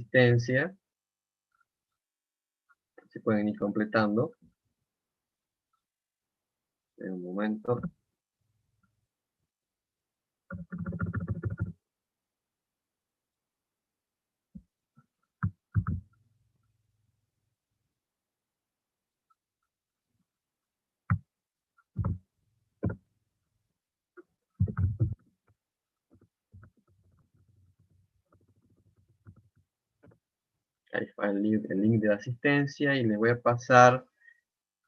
asistencia. Se pueden ir completando. En un momento. Ahí está el link de la asistencia y les voy a pasar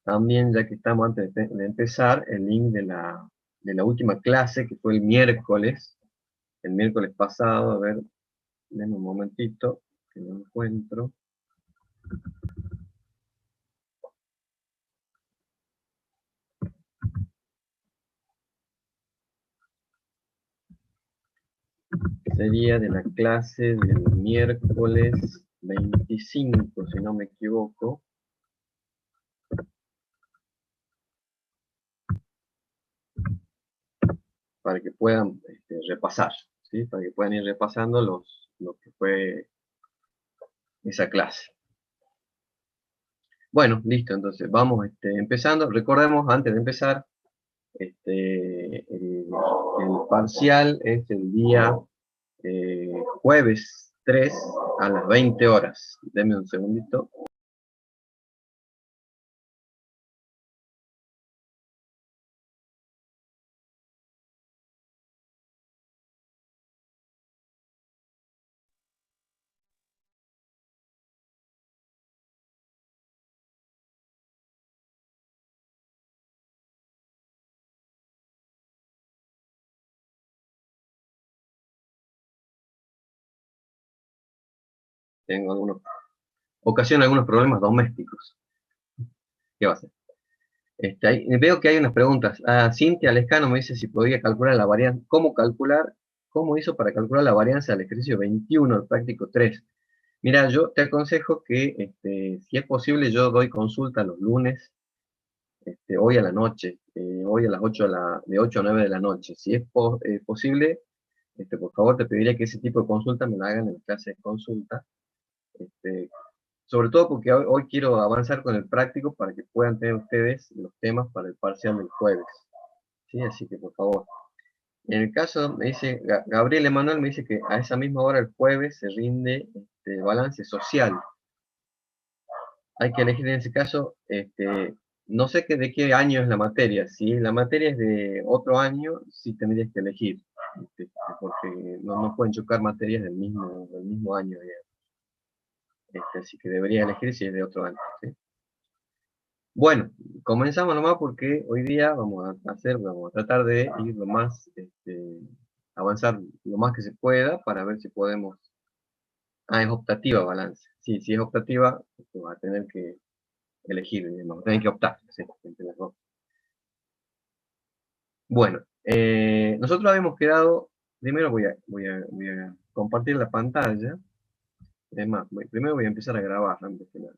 también, ya que estamos antes de empezar, el link de la última clase que fue el miércoles pasado. A ver, denme un momentito que lo encuentro. Sería de la clase del miércoles 25, si no me equivoco. Para que puedan repasar, ¿sí? Para que puedan ir repasando lo que fue esa clase. Bueno, listo, entonces vamos empezando. Recordemos, antes de empezar, el parcial es el día jueves 3 a las 20 horas. Denme un segundito. Ocasiona algunos problemas domésticos. ¿Qué va a hacer? Veo que hay unas preguntas. Cintia Lescano me dice si podía calcular la varianza. ¿Cómo hizo para calcular la varianza del ejercicio 21, el práctico 3? Mira, yo te aconsejo que, si es posible, yo doy consulta los lunes, hoy a la noche, hoy a las 8, de 8 a 9 de la noche. Si es posible, por favor te pediría que ese tipo de consulta me la hagan en la clase de consulta. Sobre todo porque hoy quiero avanzar con el práctico para que puedan tener ustedes los temas para el parcial del jueves. ¿Sí? Así que por favor. En el caso, me dice, Gabriel Emanuel me dice que a esa misma hora el jueves se rinde balance social. Hay que elegir en ese caso, no sé de qué año es la materia. Si la materia es de otro año, sí tendrías que elegir, porque no pueden chocar materias del mismo año. Así que debería elegir si es de otro año. ¿Sí? Bueno, comenzamos nomás porque hoy día vamos a tratar de ir lo más, avanzar lo más que se pueda para ver si podemos. Es optativa balance. Sí, si es optativa, va a tener que elegir, digamos, tener que optar, ¿sí? Entre las dos. Bueno, nosotros habíamos quedado, primero voy a compartir la pantalla. Es más, primero voy a empezar a grabar antes que nada.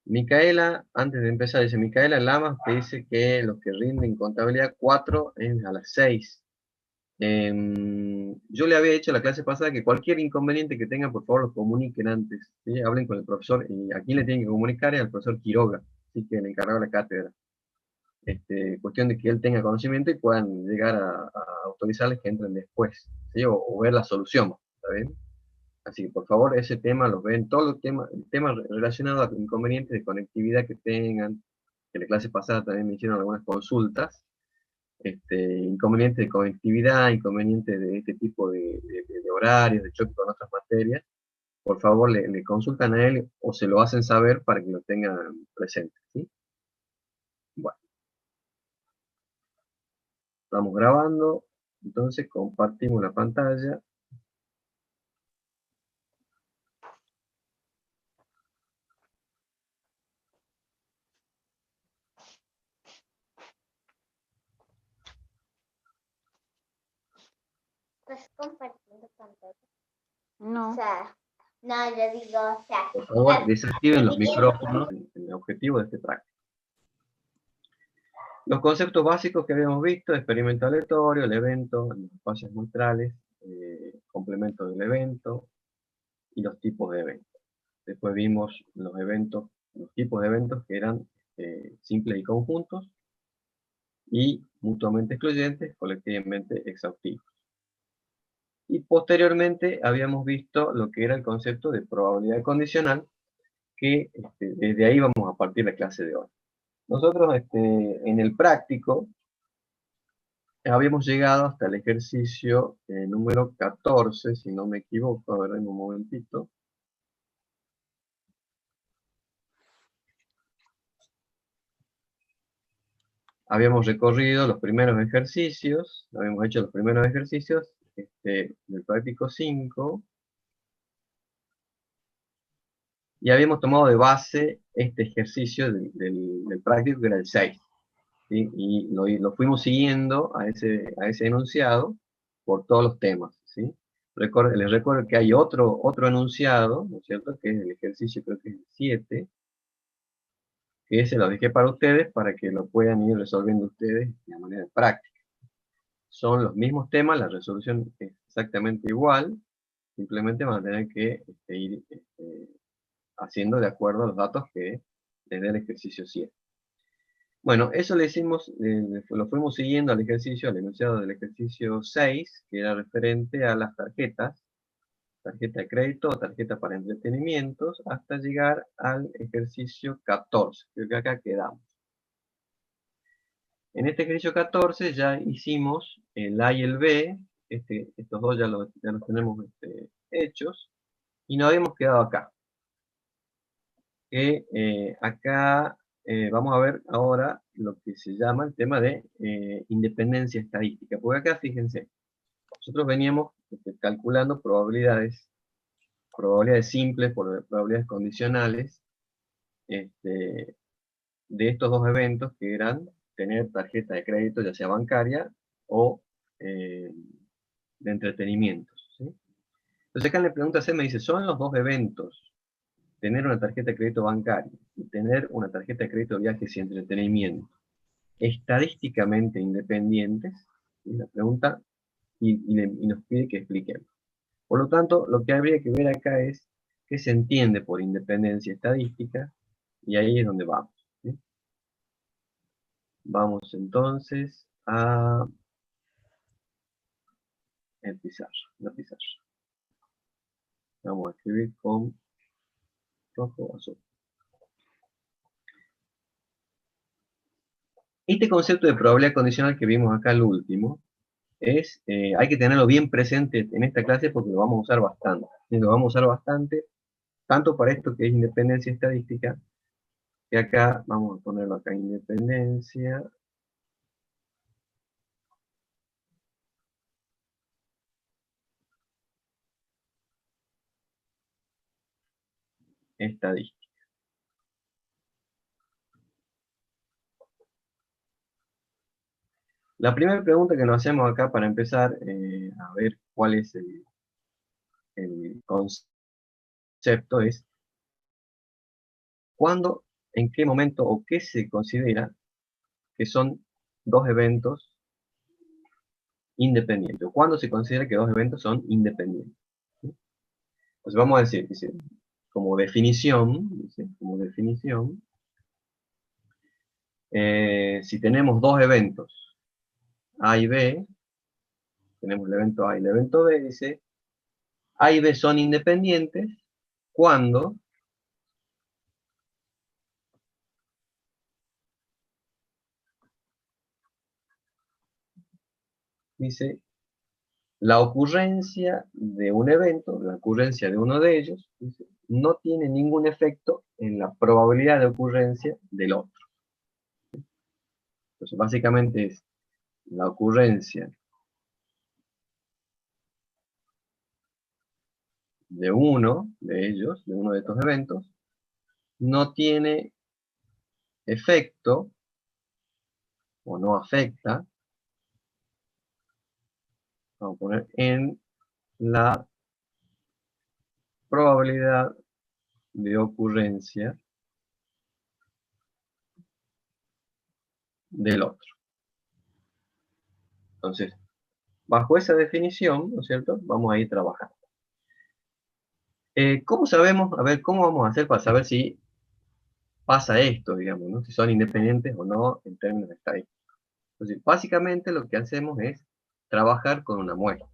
Micaela, antes de empezar, dice Micaela Lamas, que dice que los que rinden contabilidad 4 es a las 6. Yo le había dicho la clase pasada que cualquier inconveniente que tengan, por favor, lo comuniquen antes. ¿Sí? Hablen con el profesor. Y aquí le tienen que comunicar al profesor Quiroga, así que el encargado de la cátedra. Cuestión de que él tenga conocimiento y puedan llegar a autorizarles que entren después, ¿sí? O ver la solución, ¿está bien? Así que por favor ese tema los ven, todos los temas relacionados a inconvenientes de conectividad que tengan, que en la clase pasada también me hicieron algunas consultas, inconvenientes de conectividad, inconvenientes de este tipo de horarios, de choque con otras materias, por favor le consultan a él o se lo hacen saber para que lo tengan presente, ¿sí? Bueno, estamos grabando, entonces compartimos la pantalla. ¿Estás compartiendo pantalla? No. O sea, no, yo digo, o sea. Por favor, desactiven los micrófonos en el objetivo de este práctico. Los conceptos básicos que habíamos visto: experimento aleatorio, el evento, los espacios muestrales, complemento del evento y los tipos de eventos. Después vimos los eventos, los tipos de eventos que eran simples y conjuntos, y mutuamente excluyentes, colectivamente exhaustivos. Y posteriormente habíamos visto lo que era el concepto de probabilidad condicional, que desde ahí vamos a partir la clase de hoy. Nosotros en el práctico habíamos llegado hasta el ejercicio número 14, si no me equivoco. A ver, en un momentito. Habíamos recorrido los primeros ejercicios, habíamos hecho los primeros ejercicios del práctico 5, y habíamos tomado de base este ejercicio del práctico, que era el 6. ¿Sí? Y lo fuimos siguiendo a ese enunciado por todos los temas. ¿Sí? Les recuerdo que hay otro enunciado, ¿no es cierto?, que es el ejercicio, creo que es el 7, que se lo dejé para ustedes, para que lo puedan ir resolviendo ustedes de manera práctica. Son los mismos temas, la resolución es exactamente igual, simplemente van a tener que ir haciendo de acuerdo a los datos que les dé el ejercicio 7. Bueno, eso le hicimos, lo fuimos siguiendo al ejercicio, al enunciado del ejercicio 6, que era referente a las tarjetas, tarjeta de crédito o tarjeta para entretenimientos, hasta llegar al ejercicio 14, creo que acá quedamos. En este ejercicio 14 ya hicimos el A y el B, estos dos ya los tenemos hechos, y nos habíamos quedado acá. Acá vamos a ver ahora lo que se llama el tema de independencia estadística, porque acá fíjense, nosotros veníamos calculando probabilidades simples, probabilidades condicionales, de estos dos eventos, que eran tener tarjeta de crédito, ya sea bancaria o de entretenimientos. ¿Sí? Entonces acá en la pregunta C me dice, ¿son los dos eventos, tener una tarjeta de crédito bancaria y tener una tarjeta de crédito de viajes y entretenimiento, estadísticamente independientes? Y la pregunta, y nos pide que expliquemos. Por lo tanto, lo que habría que ver acá es qué se entiende por independencia estadística, y ahí es donde vamos. ¿Sí? Vamos entonces a la pizarra. Vamos a escribir con rojo o azul. Este concepto de probabilidad condicional que vimos acá al último, hay que tenerlo bien presente en esta clase, porque lo vamos a usar bastante. ¿Sí? Lo vamos a usar bastante, tanto para esto que es independencia estadística, que acá, vamos a ponerlo acá, independencia estadística. La primera pregunta que nos hacemos acá para empezar a ver cuál es el concepto es: ¿cuándo, en qué momento o qué se considera que son dos eventos independientes? ¿Cuándo se considera que dos eventos son independientes? ¿Sí? Entonces vamos a decir, dice, como definición, si tenemos dos eventos, A y B, tenemos el evento A y el evento B, dice, A y B son independientes cuando dice la ocurrencia de un evento, la ocurrencia de uno de ellos, dice, no tiene ningún efecto en la probabilidad de ocurrencia del otro. Entonces básicamente es la ocurrencia de uno de ellos, de uno de estos eventos, no tiene efecto o no afecta, vamos a poner, en la probabilidad de ocurrencia del otro. Entonces, bajo esa definición, ¿no es cierto?, vamos a ir trabajando. ¿Cómo sabemos? A ver, ¿cómo vamos a hacer para saber si pasa esto, digamos, ¿no? Si son independientes o no en términos estadísticos? Entonces, básicamente lo que hacemos es trabajar con una muestra,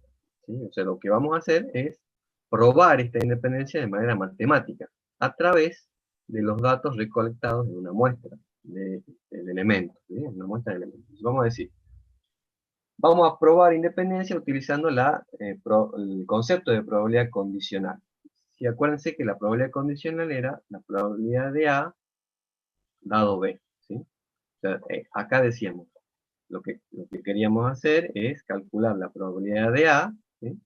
¿sí? O sea, lo que vamos a hacer es probar esta independencia de manera matemática a través de los datos recolectados de una muestra de elementos, ¿sí? Una muestra de elementos. Entonces, vamos a decir, vamos a probar independencia utilizando el concepto de probabilidad condicional. Y acuérdense que la probabilidad condicional era la probabilidad de A dado B, ¿sí? O sea, acá decíamos, lo que queríamos hacer es calcular la probabilidad de A, ¿sí?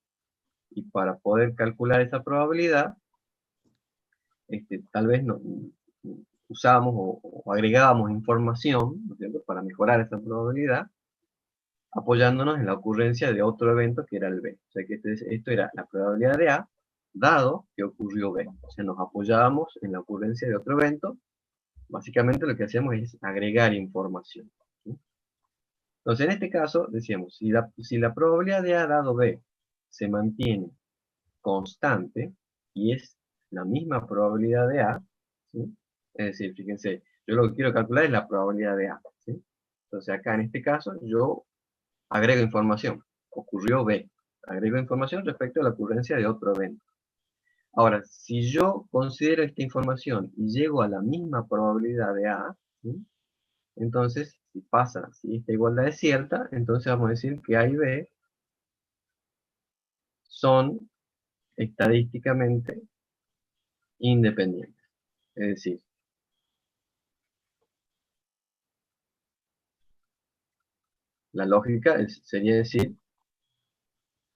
Y para poder calcular esa probabilidad, tal vez usábamos o agregábamos información, ¿no es cierto?, para mejorar esa probabilidad, apoyándonos en la ocurrencia de otro evento que era el B. O sea que esto era la probabilidad de A, dado que ocurrió B. O sea, nos apoyábamos en la ocurrencia de otro evento. Básicamente lo que hacemos es agregar información, ¿sí? Entonces, en este caso, decíamos, si la probabilidad de A dado B se mantiene constante y es la misma probabilidad de A, ¿sí? Es decir, fíjense, yo lo que quiero calcular es la probabilidad de A, ¿sí? Entonces, acá en este caso, yo agrego información. Ocurrió B. Agrego información respecto a la ocurrencia de otro evento. Ahora, si yo considero esta información y llego a la misma probabilidad de A, ¿sí?, entonces, si esta igualdad es cierta, entonces vamos a decir que A y B son estadísticamente independientes. Es decir, la lógica sería decir,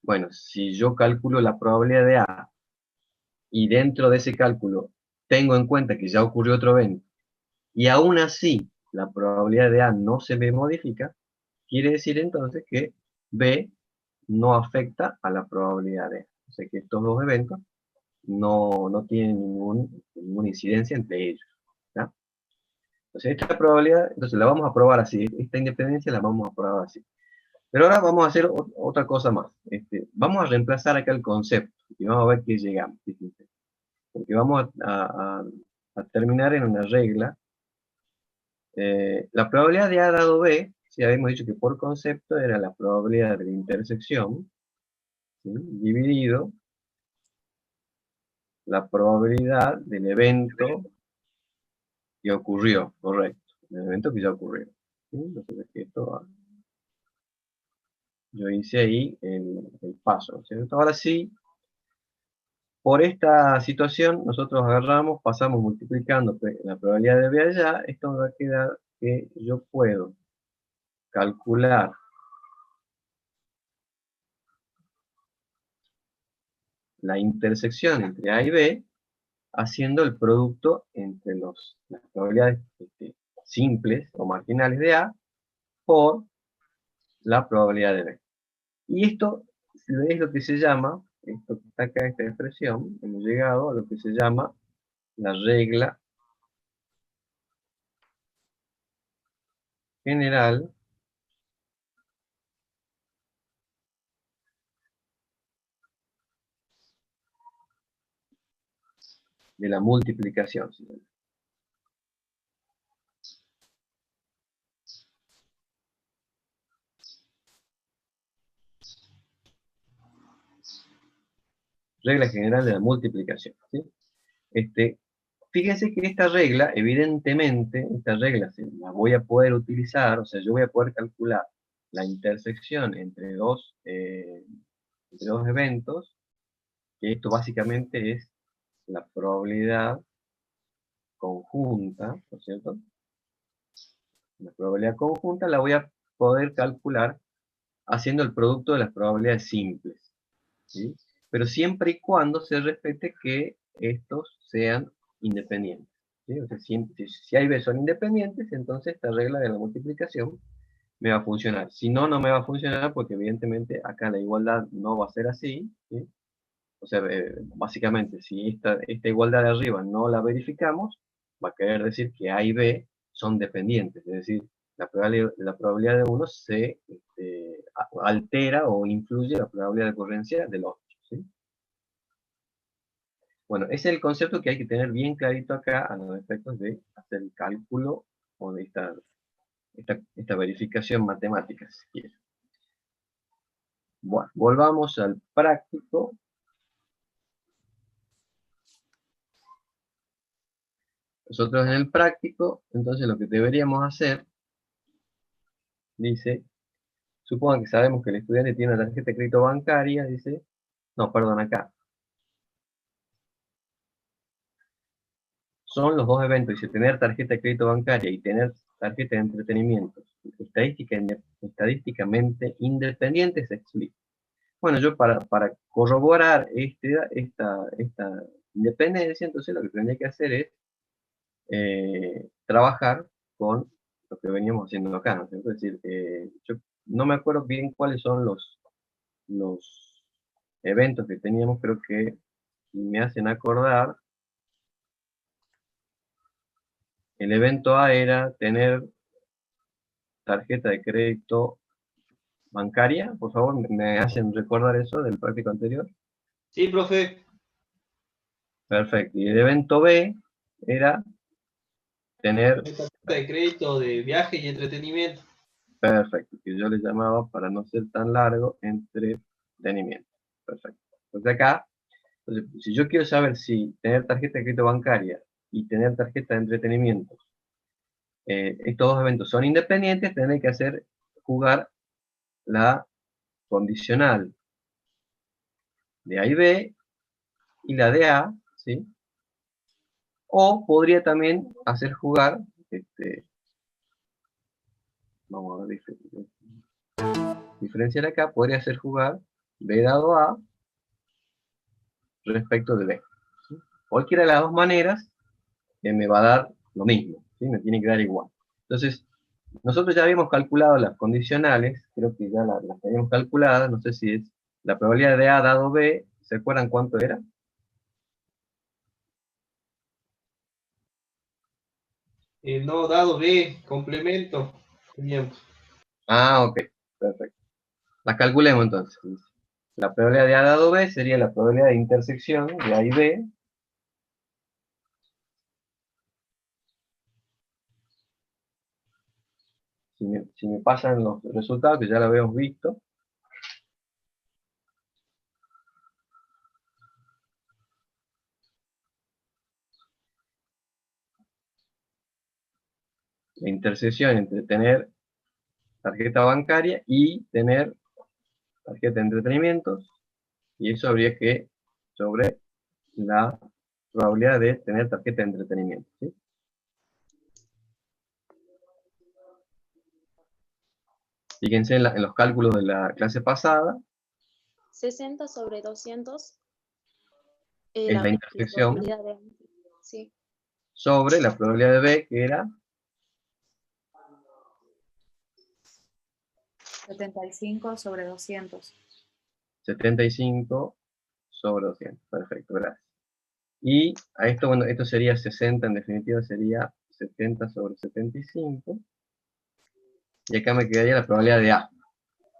bueno, si yo calculo la probabilidad de A y dentro de ese cálculo tengo en cuenta que ya ocurrió otro evento, y aún así la probabilidad de A no se me modifica, quiere decir entonces que B no afecta a la probabilidad de A. O sea que estos dos eventos no tienen ninguna incidencia entre ellos, ¿ya? Entonces esta probabilidad, entonces la vamos a probar así, esta independencia la vamos a probar así. Pero ahora vamos a hacer otra cosa más. Vamos a reemplazar acá el concepto y vamos a ver qué llegamos. Fíjense. Porque vamos a terminar en una regla. La probabilidad de A dado B, si habíamos dicho que por concepto era la probabilidad de la intersección, ¿sí?, dividido la probabilidad del evento que ocurrió, correcto, el evento que ya ocurrió, ¿sí? Entonces yo hice ahí el paso, ¿cierto? Ahora sí, por esta situación nosotros agarramos, pasamos multiplicando la probabilidad de B allá, esto me va a quedar que yo puedo calcular la intersección entre A y B haciendo el producto entre las probabilidades simples o marginales de A por la probabilidad de B. Y esto es lo que se llama, esto que está acá, esta expresión, hemos llegado a lo que se llama la regla general de la multiplicación. Regla general de la multiplicación, ¿sí? Fíjense que esta regla, evidentemente, esta regla la voy a poder utilizar, o sea, yo voy a poder calcular la intersección entre dos eventos, que esto básicamente es la probabilidad conjunta, ¿no es cierto? La probabilidad conjunta la voy a poder calcular haciendo el producto de las probabilidades simples, ¿sí? Pero siempre y cuando se respete que estos sean independientes, ¿sí? O sea, si A y B son independientes, entonces esta regla de la multiplicación me va a funcionar. Si no, no me va a funcionar porque evidentemente acá la igualdad no va a ser así, ¿sí? O sea, básicamente, si esta igualdad de arriba no la verificamos, va a querer decir que A y B son dependientes, es decir, la probabilidad de uno se altera o influye la probabilidad de ocurrencia del otro. ¿Sí? Bueno, ese es el concepto que hay que tener bien clarito acá a los efectos de hacer el cálculo o de esta verificación matemática, si quiere. Bueno, volvamos al práctico. Nosotros en el práctico, entonces lo que deberíamos hacer, dice, supongan que sabemos que el estudiante tiene una tarjeta de crédito bancaria, dice, no, perdón, acá. Son los dos eventos, dice, tener tarjeta de crédito bancaria y tener tarjeta de entretenimiento estadísticamente independientes, se explica. Bueno, yo para corroborar esta independencia, entonces lo que tendría que hacer es trabajar con lo que veníamos haciendo acá, ¿no? Es decir, yo no me acuerdo bien cuáles son los eventos que teníamos, creo que me hacen acordar. El evento A era tener tarjeta de crédito bancaria, por favor, me hacen recordar eso del práctico anterior. Sí, profe. Perfecto, y el evento B era tener... Tarjeta de crédito de viaje y entretenimiento. Perfecto, que yo le llamaba, para no ser tan largo, entretenimiento. Perfecto. Entonces acá, si yo quiero saber si tener tarjeta de crédito bancaria y tener tarjeta de entretenimiento, estos dos eventos son independientes, tendré que hacer jugar la condicional de A y B y la de A, ¿sí? O podría también hacer jugar, vamos a diferenciar acá, podría hacer jugar B dado A respecto de B. ¿Sí? Cualquiera de las dos maneras me va a dar lo mismo, ¿sí? Me tiene que dar igual. Entonces, nosotros ya habíamos calculado las condicionales, creo que ya las habíamos calculadas, no sé si es la probabilidad de A dado B, ¿se acuerdan cuánto era? No, dado B, complemento. Teníamos. Ah, ok, perfecto. Las calculemos entonces. La probabilidad de A dado B sería la probabilidad de intersección de A y B. Si me pasan los resultados, que ya lo habíamos visto. La intersección entre tener tarjeta bancaria y tener tarjeta de entretenimientos. Y eso habría que sobre la probabilidad de tener tarjeta de entretenimiento. ¿Sí? Fíjense en los cálculos de la clase pasada. 60 sobre 200 Es la intersección probabilidad de... Sí. sobre la probabilidad de B, que era 75 sobre 200. 75 sobre 200. Perfecto, gracias. Y a esto, bueno, esto sería 60, en definitiva sería 70 sobre 75. Y acá me quedaría la probabilidad de A.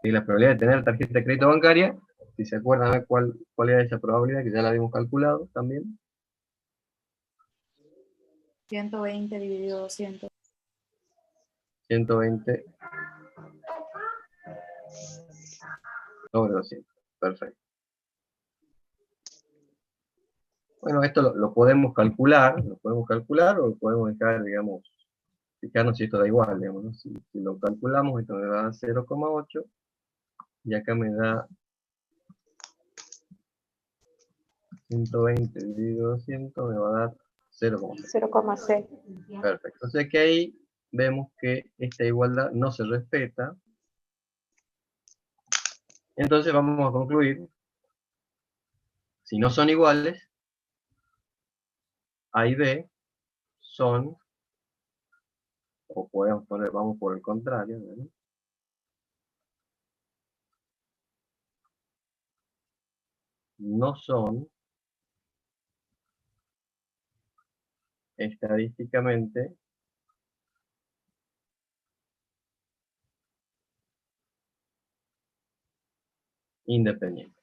Y la probabilidad de tener tarjeta de crédito bancaria, si se acuerdan a cuál era esa probabilidad, que ya la habíamos calculado también. 120 dividido 200. 120 sobre 200. Perfecto. Bueno, esto lo podemos calcular, o lo podemos dejar, digamos, fijarnos si esto da igual, digamos, ¿no? Si lo calculamos, esto me da 0,8, y acá me da 120 dividido 200, me va a dar 0,6. 0,6. Perfecto. O sea que ahí vemos que esta igualdad no se respeta. Entonces vamos a concluir, si no son iguales, A y B son, o podemos poner, vamos por el contrario, ¿verdad? No son estadísticamente independientes.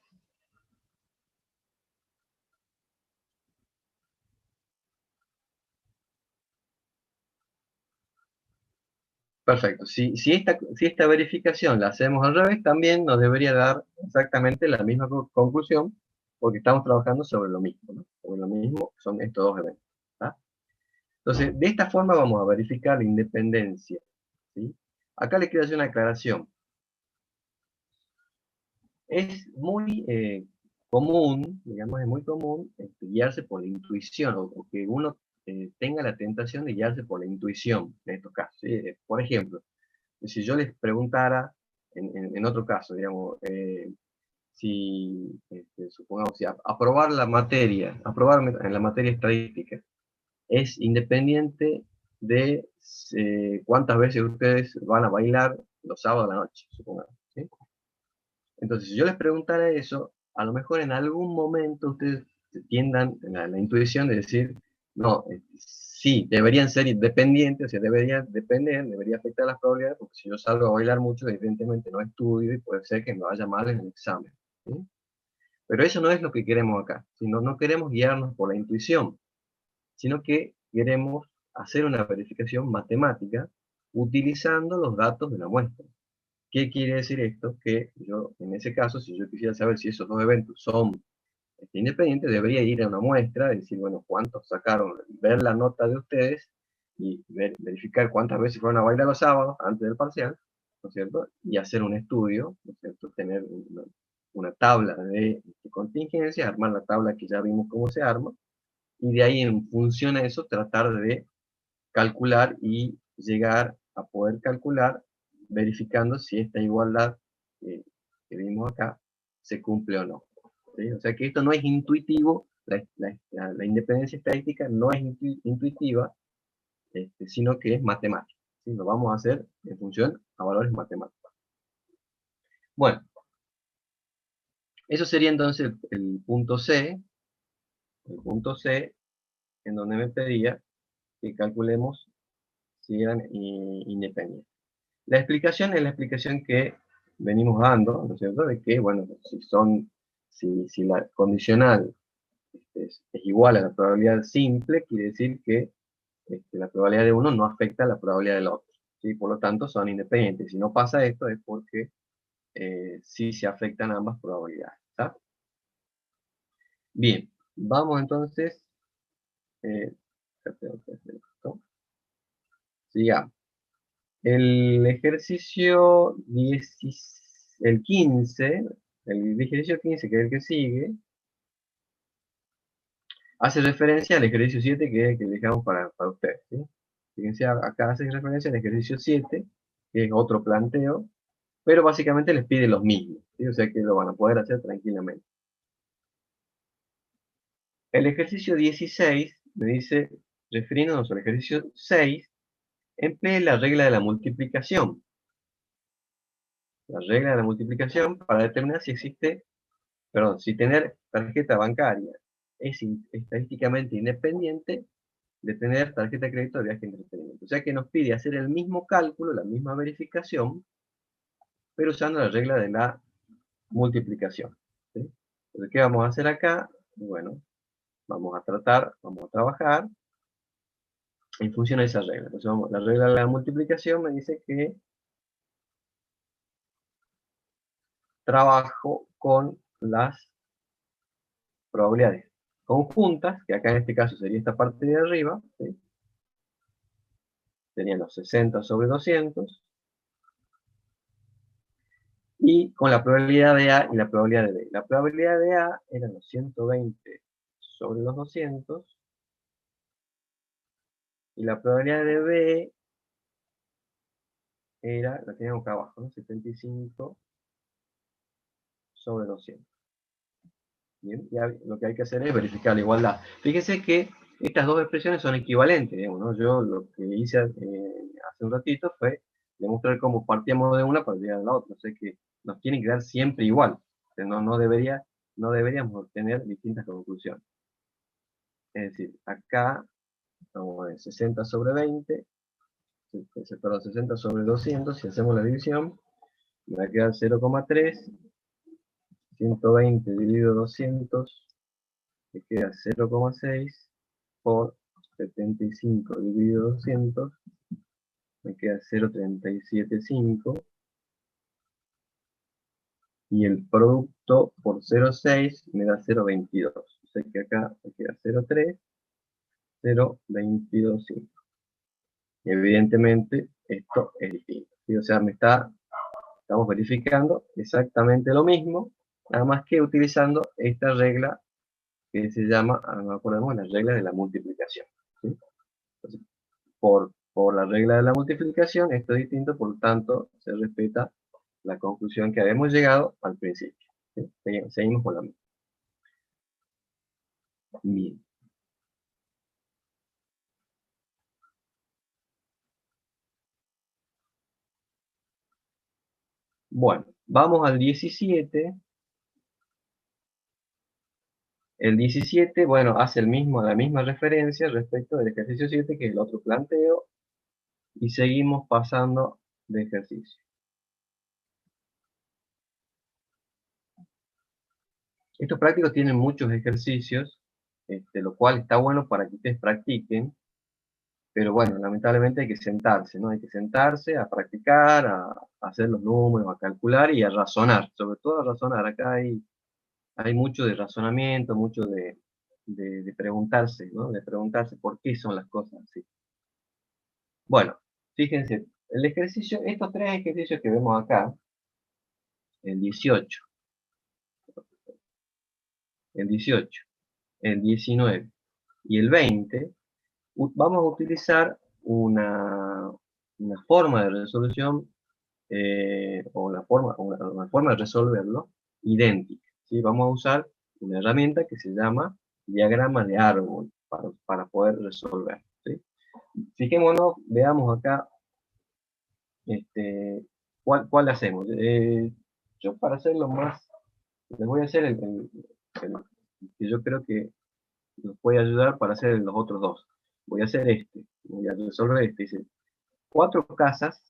Perfecto. Si esta verificación la hacemos al revés, también nos debería dar exactamente la misma conclusión, porque estamos trabajando sobre lo mismo, ¿no? Sobre lo mismo son estos dos eventos. ¿Tá? Entonces, de esta forma vamos a verificar la independencia. ¿Sí? Acá les quiero hacer una aclaración. Es muy común, digamos, es muy común guiarse por la intuición, o que uno tenga la tentación de guiarse por la intuición en estos casos. ¿Sí? Por ejemplo, si yo les preguntara, en otro caso, digamos, si, supongamos, si aprobar la materia, aprobar en la materia estadística, es independiente de cuántas veces ustedes van a bailar los sábados a la noche, supongamos. ¿Sí? Entonces, si yo les preguntara eso, a lo mejor en algún momento ustedes tiendan la intuición de decir, no, sí, deberían ser independientes, o sea, deberían depender, debería afectar las probabilidades, porque si yo salgo a bailar mucho, evidentemente no estudio y puede ser que me vaya mal en el examen. ¿Sí? Pero eso no es lo que queremos acá, sino no queremos guiarnos por la intuición, sino que queremos hacer una verificación matemática utilizando los datos de la muestra. ¿Qué quiere decir esto? Que yo, en ese caso, si yo quisiera saber si esos dos eventos son independientes, debería ir a una muestra, decir, bueno, cuántos sacaron, ver la nota de ustedes y verificar cuántas veces fueron a bailar los sábados antes del parcial, ¿no es cierto? Y hacer un estudio, ¿no es cierto? Tener una tabla de contingencia, armar la tabla que ya vimos cómo se arma, y de ahí en función a eso tratar de calcular y llegar a poder calcular verificando si esta igualdad que vimos acá se cumple o no. ¿Sí? O sea que esto no es intuitivo, la independencia estadística no es intuitiva, sino que es matemática. ¿Sí? Lo vamos a hacer en función a valores matemáticos. Bueno, eso sería entonces el punto C, en donde me pedía que calculemos si eran independientes. La explicación es la explicación que venimos dando, ¿no es cierto? De que, bueno, si la condicional es igual a la probabilidad simple, quiere decir que la probabilidad de uno no afecta a la probabilidad del otro. ¿Sí? Por lo tanto, son independientes. Si no pasa esto es porque sí se afectan ambas probabilidades. ¿Está? Bien, vamos entonces. Sigamos. El ejercicio 15, el ejercicio 15, que es el que sigue, hace referencia al ejercicio 7, que es el que dejamos para ustedes. ¿Sí? Fíjense, acá hace referencia al ejercicio 7, que es otro planteo, pero básicamente les pide los mismos. ¿Sí? O sea que lo van a poder hacer tranquilamente. El ejercicio 16 me dice, refiriéndonos al ejercicio 6, emplee la regla de la multiplicación. La regla de la multiplicación para determinar si si tener tarjeta bancaria es estadísticamente independiente de tener tarjeta de crédito de viaje y entretenimiento. O sea que nos pide hacer el mismo cálculo, la misma verificación, pero usando la regla de la multiplicación. ¿Sí? Entonces, ¿qué vamos a hacer acá? Bueno, vamos a trabajar en función de esa regla. Entonces, la regla de la multiplicación me dice que trabajo con las probabilidades conjuntas, que acá en este caso sería esta parte de arriba, ¿sí? Serían los 60 sobre 200, y con la probabilidad de A y la probabilidad de B. La probabilidad de A eran los 120 sobre los 200, y la probabilidad de B era, la teníamos acá abajo, ¿no? 75 sobre 200. Bien, ya lo que hay que hacer es verificar la igualdad. Fíjense que estas dos expresiones son equivalentes, digamos, ¿no? Yo lo que hice hace un ratito fue demostrar cómo partíamos de una para llegar a la otra. O sea que nos tienen que dar siempre igual. O sea, no deberíamos obtener distintas conclusiones. Es decir, acá vamos a ver 60 sobre 20, perdón, 60 sobre 200, si hacemos la división, me va a quedar 0,3, 120 dividido 200, me queda 0,6 por 75 dividido 200, me queda 0,375, y el producto por 0,6 me da 0,22. O sea que acá me queda 0,3, 0,225. Evidentemente, esto es distinto, ¿sí? O sea, estamos verificando exactamente lo mismo, nada más que utilizando esta regla que se llama, no acordamos, la regla de la multiplicación, ¿sí? Entonces, por la regla de la multiplicación, esto es distinto, por lo tanto, se respeta la conclusión que habíamos llegado al principio, ¿sí? Seguimos con la misma. Bien. Bueno, vamos al 17. El 17, bueno, hace la misma referencia respecto del ejercicio 7, que es el otro planteo, y seguimos pasando de ejercicio. Estos prácticos tienen muchos ejercicios, lo cual está bueno para que ustedes practiquen, pero bueno, lamentablemente hay que sentarse, ¿no? Hay que sentarse a practicar, a hacer los números, a calcular y a razonar, sobre todo a razonar. Acá hay mucho de razonamiento, mucho de preguntarse, ¿no? De preguntarse por qué son las cosas así. Bueno, fíjense, estos tres ejercicios que vemos acá, el 18, el 18, el 19 y el 20, vamos a utilizar una forma de resolución, o una forma de resolverlo idéntica, ¿sí? Vamos a usar una herramienta que se llama diagrama de árbol para poder resolver, ¿sí? Fijémonos, veamos acá ¿cuál hacemos? Yo para hacerlo más, les voy a hacer el que yo creo que nos puede ayudar para hacer los otros dos. Voy a hacer voy a resolver dice, 4 casas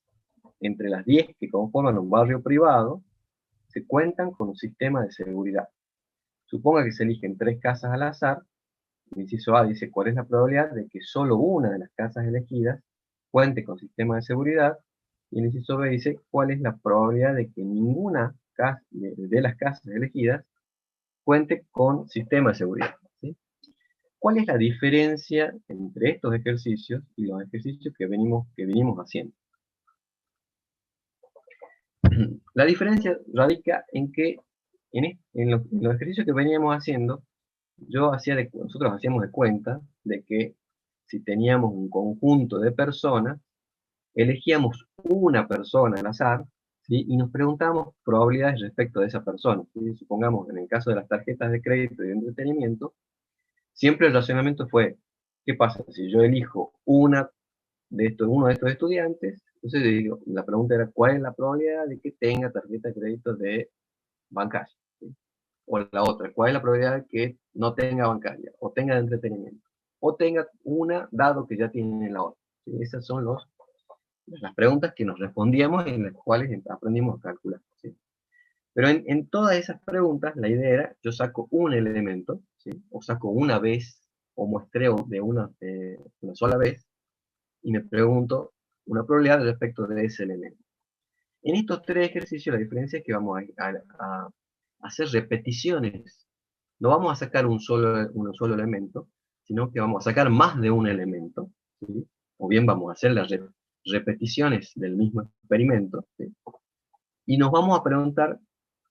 entre las 10 que conforman un barrio privado se cuentan con un sistema de seguridad. Suponga que se eligen 3 casas al azar. El inciso A dice cuál es la probabilidad de que solo una de las casas elegidas cuente con sistema de seguridad, y el inciso B dice cuál es la probabilidad de que ninguna de las casas elegidas cuente con sistema de seguridad, ¿sí? ¿Cuál es la diferencia entre estos ejercicios y los ejercicios que venimos haciendo? La diferencia radica en que en los ejercicios que veníamos haciendo, nosotros hacíamos de cuenta de que si teníamos un conjunto de personas, elegíamos una persona al azar, ¿sí? Y nos preguntábamos probabilidades respecto de esa persona, ¿sí? Supongamos, en el caso de las tarjetas de crédito y de entretenimiento, siempre el razonamiento fue, ¿qué pasa si yo elijo uno de estos estudiantes? Entonces digo, la pregunta era, ¿cuál es la probabilidad de que tenga tarjeta de crédito de bancaria? ¿Sí? O la otra, ¿cuál es la probabilidad de que no tenga bancaria, o tenga de entretenimiento, o tenga una, dado que ya tiene la otra? ¿Sí? Esas son las preguntas que nos respondíamos y en las cuales aprendimos a calcular, ¿sí? Pero en todas esas preguntas, la idea era, yo saco un elemento, ¿sí? O saco una vez, o muestreo de una sola vez, y me pregunto una probabilidad respecto de ese elemento. En estos tres ejercicios, la diferencia es que vamos a hacer repeticiones. No vamos a sacar un solo elemento, sino que vamos a sacar más de un elemento, ¿sí? O bien vamos a hacer las repeticiones del mismo experimento, ¿sí? Y nos vamos a preguntar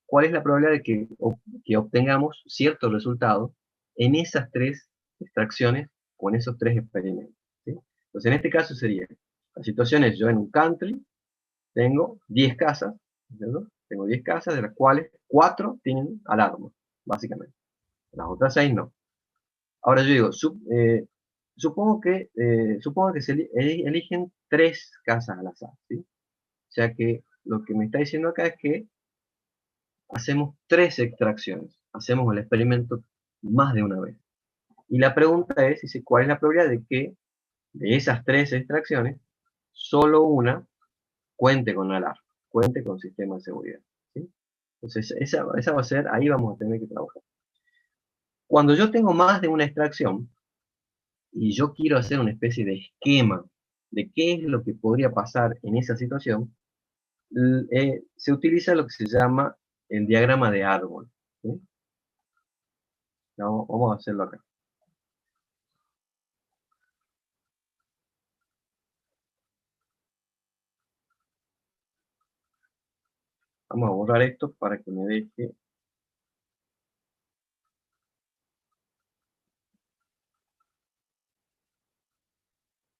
cuál es la probabilidad de que obtengamos cierto resultado en esas tres extracciones o en esos tres experimentos, ¿sí? Entonces, en este caso sería, la situación es, yo en un country tengo 10 casas, ¿entiendo? Tengo 10 casas, de las cuales 4 tienen alarma, básicamente. Las otras 6 no. Ahora yo digo, supongo que se eligen 3 casas al azar, ¿sí? O sea que lo que me está diciendo acá es que hacemos 3 extracciones, hacemos el experimento más de una vez. Y la pregunta es, dice, ¿cuál es la probabilidad de que de esas 3 extracciones, solo una cuente con alarma, cuente con sistema de seguridad, ¿sí? Entonces, esa va a ser, ahí vamos a tener que trabajar. Cuando yo tengo más de una extracción, y yo quiero hacer una especie de esquema de qué es lo que podría pasar en esa situación, se utiliza lo que se llama el diagrama de árbol. ¿Sí? Vamos a hacerlo acá. Vamos a borrar esto para que me deje.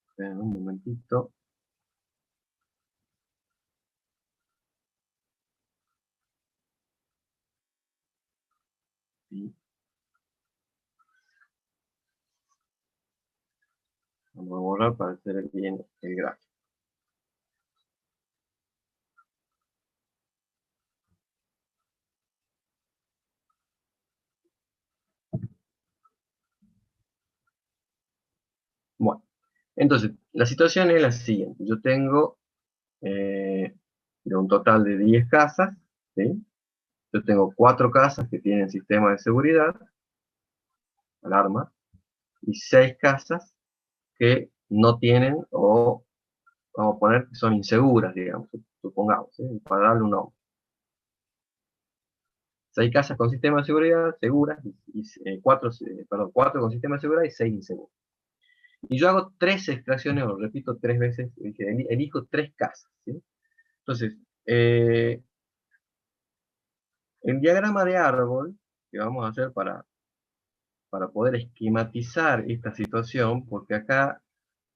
Esperen un momentito. Sí. Vamos a borrar para hacer bien el gráfico. Bueno, entonces, la situación es la siguiente. Yo tengo de un total de 10 casas, ¿sí? Yo tengo 4 casas que tienen sistema de seguridad, alarma, y 6 casas que no tienen, o vamos a poner que son inseguras, digamos, supongamos, ¿sí? Para darle un nombre. 6 casas con sistema de seguridad seguras, y 4 con sistema de seguridad y 6 inseguras. Y yo hago 3 extracciones, o repito 3 veces, elijo 3 casas, ¿sí? Entonces, el diagrama de árbol que vamos a hacer para poder esquematizar esta situación, porque acá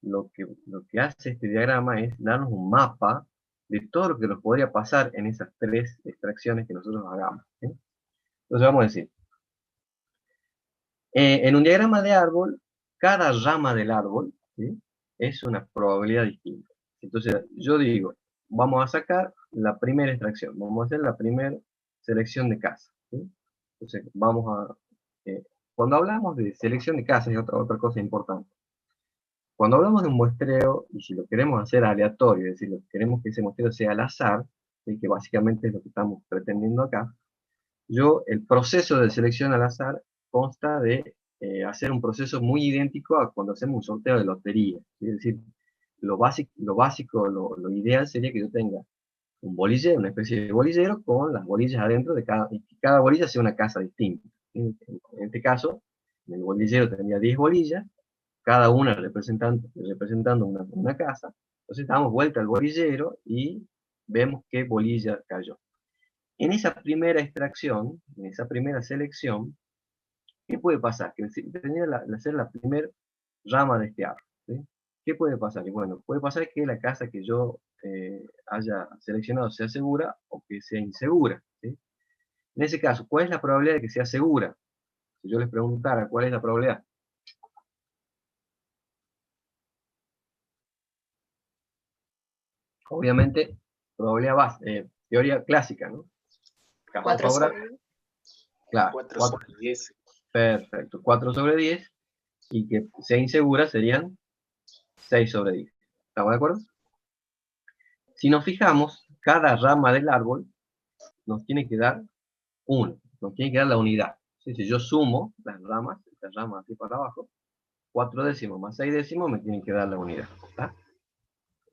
lo que hace este diagrama es darnos un mapa de todo lo que nos podría pasar en esas 3 extracciones que nosotros hagamos, ¿sí? Entonces vamos a decir, en un diagrama de árbol, cada rama del árbol, ¿sí? Es una probabilidad distinta. Entonces yo digo, vamos a sacar la primera extracción, vamos a hacer la primera selección de casas, ¿sí? Entonces vamos a... cuando hablamos de selección de casas, es otra cosa importante. Cuando hablamos de un muestreo, y si lo queremos hacer aleatorio, es decir, queremos que ese muestreo sea al azar, ¿sí? Que básicamente es lo que estamos pretendiendo acá, el proceso de selección al azar consta de hacer un proceso muy idéntico a cuando hacemos un sorteo de lotería, ¿sí? Es decir, lo ideal sería que yo tenga un bolillero, una especie de bolillero con las bolillas adentro y que cada bolilla sea una casa distinta, ¿sí? En este caso, en el bolillero tendría 10 bolillas, cada una representando una casa. Entonces damos vuelta al bolillero y vemos qué bolilla cayó. En esa primera extracción, en esa primera selección, ¿qué puede pasar? Que tendría ser la primera rama de este árbol, ¿sí? ¿Qué puede pasar? Y bueno, puede pasar que la casa que yo haya seleccionado sea segura o que sea insegura, ¿sí? En ese caso, ¿cuál es la probabilidad de que sea segura? Si yo les preguntara cuál es la probabilidad. Obviamente, probabilidad base, teoría clásica, ¿no? Caso 4 favorable, sobre 10. claro, 4 sobre 10. perfecto, 4 sobre 10, y que sea insegura serían 6 sobre 10. ¿Estamos de acuerdo? Si nos fijamos, cada rama del árbol nos tiene que dar 1, nos tiene que dar la unidad. ¿Sí? Si yo sumo las ramas así para abajo, 4 décimos más 6 décimos me tienen que dar la unidad. ¿Está?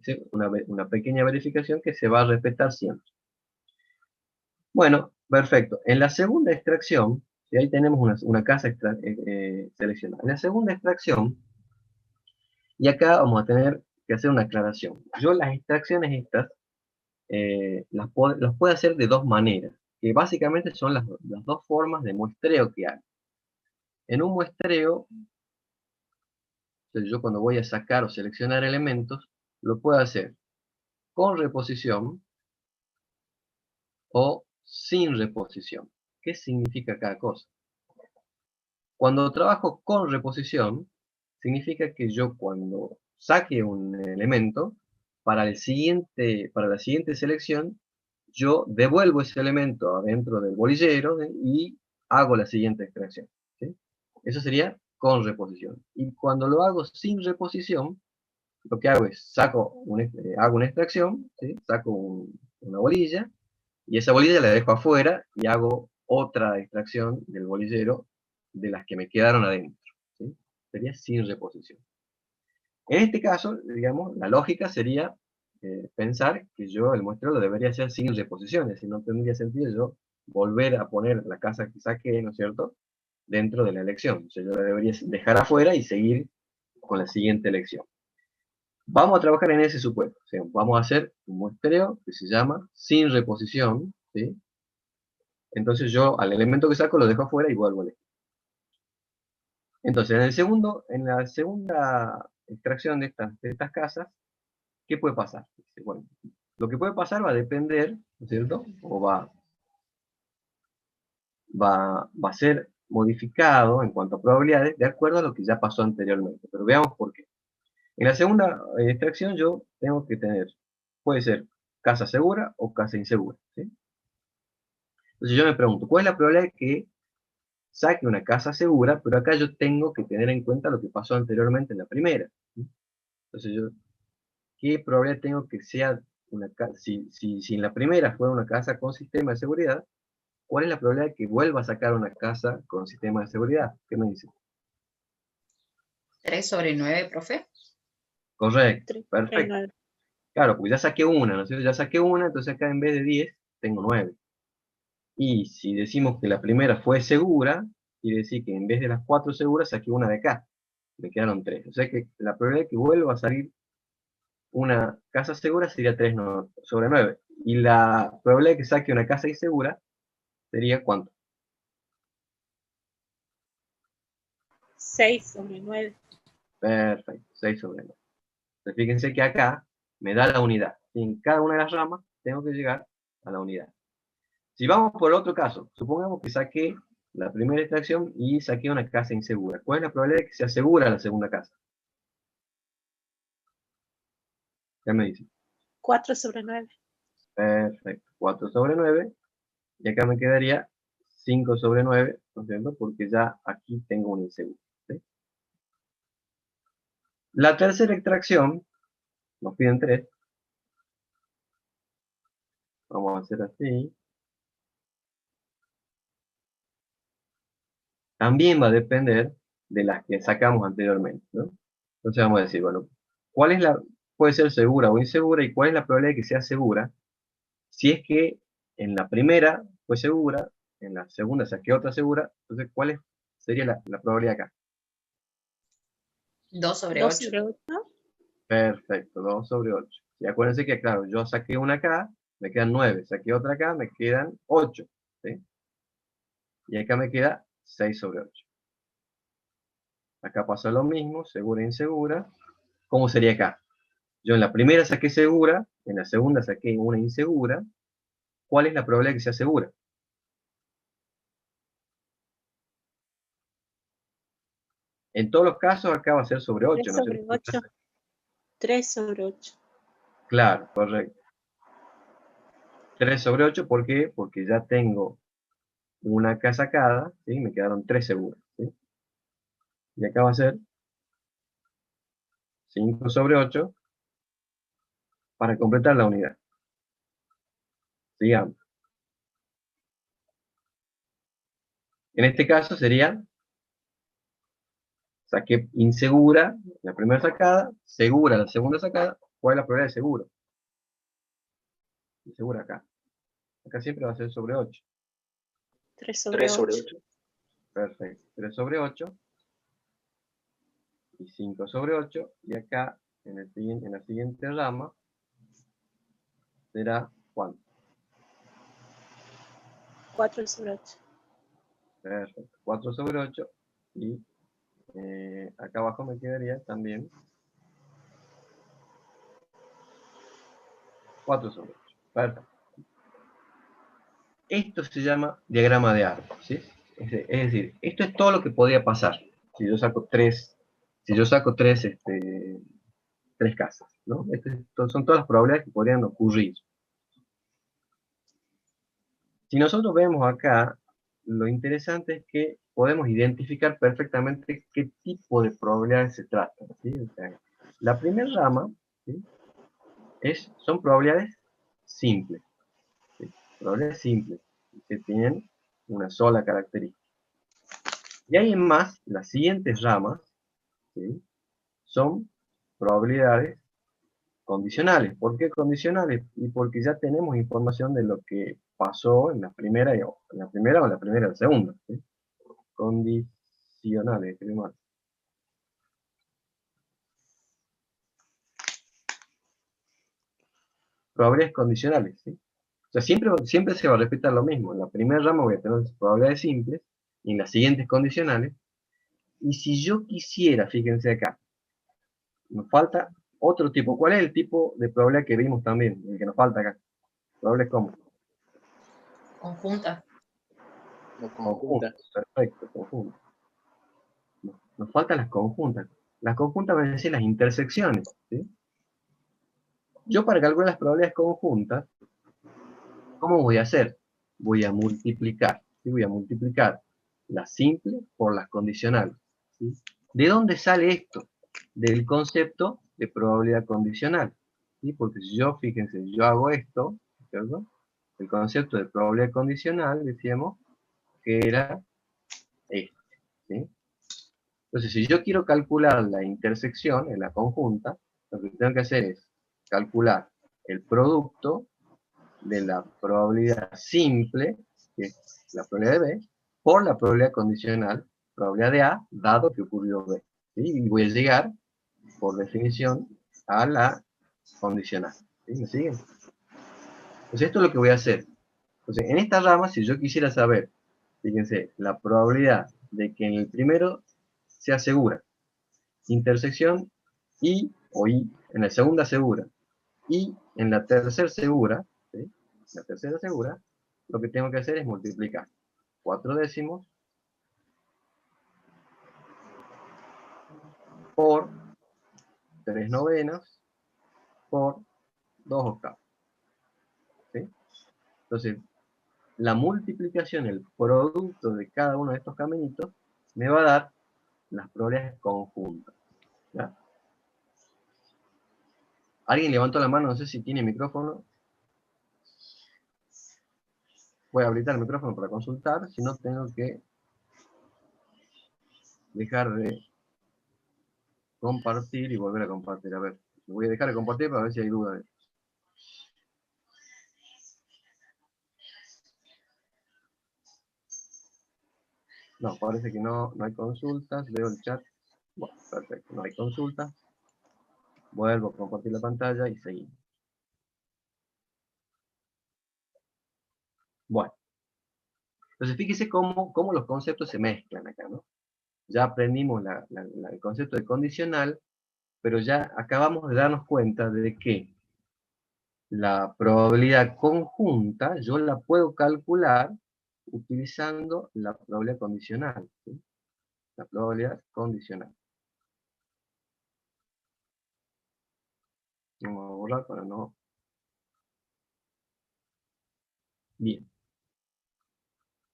¿Sí? Una pequeña verificación que se va a respetar siempre. Bueno, perfecto. En la segunda extracción, y ahí tenemos una casa seleccionada. En la segunda extracción, y acá vamos a tener que hacer una aclaración. Yo las extracciones estas las puedo hacer de 2 maneras, que básicamente son las 2 formas de muestreo que hay. En un muestreo, yo cuando voy a sacar o seleccionar elementos, lo puedo hacer con reposición o sin reposición. ¿Qué significa cada cosa? Cuando trabajo con reposición, significa que yo cuando saque un elemento, para la siguiente selección, yo devuelvo ese elemento adentro del bolillero y hago la siguiente extracción, ¿sí? Eso sería con reposición. Y cuando lo hago sin reposición, lo que hago es hago una extracción, ¿sí? Saco una bolilla, Y esa bolilla la dejo afuera y hago otra extracción del bolillero de las que me quedaron adentro. ¿Sí? Sería sin reposición. En este caso, digamos, la lógica sería pensar que yo el muestreo lo debería hacer sin reposiciones, si no tendría sentido yo volver a poner la casa que saqué, ¿no es cierto?, dentro de la elección. O sea, yo la debería dejar afuera y seguir con la siguiente elección. Vamos a trabajar en ese supuesto. O sea, vamos a hacer un muestreo que se llama sin reposición, ¿sí? Entonces yo al elemento que saco lo dejo afuera y vuelvo a elegir. Entonces, en la segunda extracción de estas casas, ¿qué puede pasar? Bueno, lo que puede pasar va a depender, ¿no es cierto? O va a ser modificado en cuanto a probabilidades de acuerdo a lo que ya pasó anteriormente. Pero veamos por qué. En la segunda extracción yo tengo que tener, puede ser casa segura o casa insegura, ¿sí? Entonces yo me pregunto, ¿cuál es la probabilidad de que saque una casa segura? Pero acá yo tengo que tener en cuenta lo que pasó anteriormente en la primera, ¿sí? Entonces yo, ¿qué probabilidad tengo que sea una casa? Si en la primera fue una casa con sistema de seguridad, ¿cuál es la probabilidad de que vuelva a sacar una casa con sistema de seguridad? ¿Qué me dice? 3/9, profe. Correcto, 3 sobre perfecto. 9. Claro, pues ya saqué una, ¿no es cierto? Ya saqué una, entonces acá en vez de 10 tengo 9. Y si decimos que la primera fue segura, quiere decir que en vez de las 4 seguras saqué una de acá. Me quedaron 3. O sea que la probabilidad de que vuelva a salir una casa segura sería 3 sobre 9. Y la probabilidad de que saque una casa insegura sería ¿cuánto? 6 sobre 9. Perfecto, 6 sobre 9. Entonces fíjense que acá me da la unidad. Y en cada una de las ramas tengo que llegar a la unidad. Si vamos por otro caso, supongamos que saqué la primera extracción y saqué una casa insegura. ¿Cuál es la probabilidad de que se asegura la segunda casa? ¿Qué me dice? 4 sobre 9. Perfecto, 4 sobre 9. Y acá me quedaría 5 sobre 9, ¿no es cierto? Porque ya aquí tengo un inseguro, ¿sí? La tercera extracción, nos piden 3. Vamos a hacer así. También va a depender de las que sacamos anteriormente, ¿no? Entonces vamos a decir, bueno, ¿cuál es puede ser segura o insegura y cuál es la probabilidad de que sea segura? Si es que en la primera fue segura, en la segunda saqué otra segura, entonces sería la probabilidad acá? 2 sobre 2 8. sobre 8. Perfecto, 2 sobre 8. Y acuérdense que, claro, yo saqué una acá, me quedan 9, saqué otra acá, me quedan 8, ¿sí? Y acá me queda 6 sobre 8. Acá pasa lo mismo, segura e insegura. ¿Cómo sería acá? Yo en la primera saqué segura, en la segunda saqué una insegura. ¿Cuál es la probabilidad de que sea segura? En todos los casos acá va a ser sobre 8, 3 ¿no es sobre cierto? 8. 3 sobre 8. Claro, correcto. 3 sobre 8, ¿por qué? Porque ya tengo una acá sacada, ¿sí? Me quedaron 3 seguras, ¿sí? Y acá va a ser 5 sobre 8 para completar la unidad. Sigamos. En este caso sería, saqué insegura la primera sacada, segura la segunda sacada. ¿Cuál es la probabilidad de seguro? Insegura acá. Acá siempre va a ser sobre 8. 3 sobre 8. Perfecto. 3 sobre 8 y 5 sobre 8. Y acá, en la siguiente rama, será ¿cuánto? 4 sobre 8. Perfecto. 4 sobre 8. Y acá abajo me quedaría también 4 sobre 8. Perfecto. Esto se llama diagrama de árbol, ¿sí? Es decir, esto es todo lo que podría pasar si yo saco tres casas, ¿no? Son todas las probabilidades que podrían ocurrir. Si nosotros vemos acá, lo interesante es que podemos identificar perfectamente qué tipo de probabilidades se tratan, ¿sí? O sea, la primera rama, ¿sí? Son probabilidades simples, ¿sí? probabilidades simples, que tienen una sola característica. Y ahí en más, las siguientes ramas, ¿sí?, son probabilidades condicionales. ¿Por qué condicionales? Y porque ya tenemos información de lo que pasó en la primera, o en la primera o la segunda, ¿sí? Condicionales, escribí mal. Probabilidades condicionales, ¿sí? O sea, siempre se va a respetar lo mismo. En la primera rama voy a tener probabilidades simples, y en las siguientes condicionales. Y si yo quisiera, fíjense acá, nos falta otro tipo. ¿Cuál es el tipo de probabilidad que vimos también? El que nos falta acá. Probabilidades ¿cómo? Conjunta. Conjuntas. Perfecto, conjuntas. Nos faltan las conjuntas. Las conjuntas van a decir las intersecciones, ¿sí? Yo para calcular las probabilidades conjuntas, ¿cómo voy a hacer? Voy a multiplicar, ¿sí? Voy a multiplicar las simples por las condicionales, ¿sí? ¿De dónde sale esto? Del concepto de probabilidad condicional, ¿sí? Porque si yo, fíjense, yo hago esto, ¿cierto? El concepto de probabilidad condicional, decíamos, que era este, ¿sí? Entonces, si yo quiero calcular la intersección en la conjunta, lo que tengo que hacer es calcular el producto de la probabilidad simple, que es la probabilidad de B, por la probabilidad condicional, probabilidad de A, dado que ocurrió B. ¿Sí? Y voy a llegar, por definición, a la condicional. ¿Sí? ¿Me siguen? Entonces, esto es lo que voy a hacer. Entonces, en esta rama, si yo quisiera saber, fíjense, la probabilidad de que en el primero se asegura intersección I o I, en la segunda segura, y en la tercera segura, ¿sí? La tercera segura, lo que tengo que hacer es multiplicar 4 décimos por 3 novenas por 2 octavos, ¿sí? Entonces, la multiplicación, el producto de cada uno de estos caminitos, me va a dar las probabilidades conjuntas, ¿ya? Alguien levantó la mano, no sé si tiene micrófono. Voy a habilitar el micrófono para consultar, si no tengo que dejar de compartir y volver a compartir. A ver, voy a dejar de compartir para ver si hay dudas. No, parece que no hay consultas. Veo el chat. Bueno, perfecto, no hay consultas. Vuelvo a compartir la pantalla y seguimos. Bueno, entonces fíjese cómo los conceptos se mezclan acá, ¿no? Ya aprendimos el concepto de condicional, pero ya acabamos de darnos cuenta de que la probabilidad conjunta yo la puedo calcular utilizando la probabilidad condicional, ¿sí? La probabilidad condicional. Vamos a borrar para no... Bien.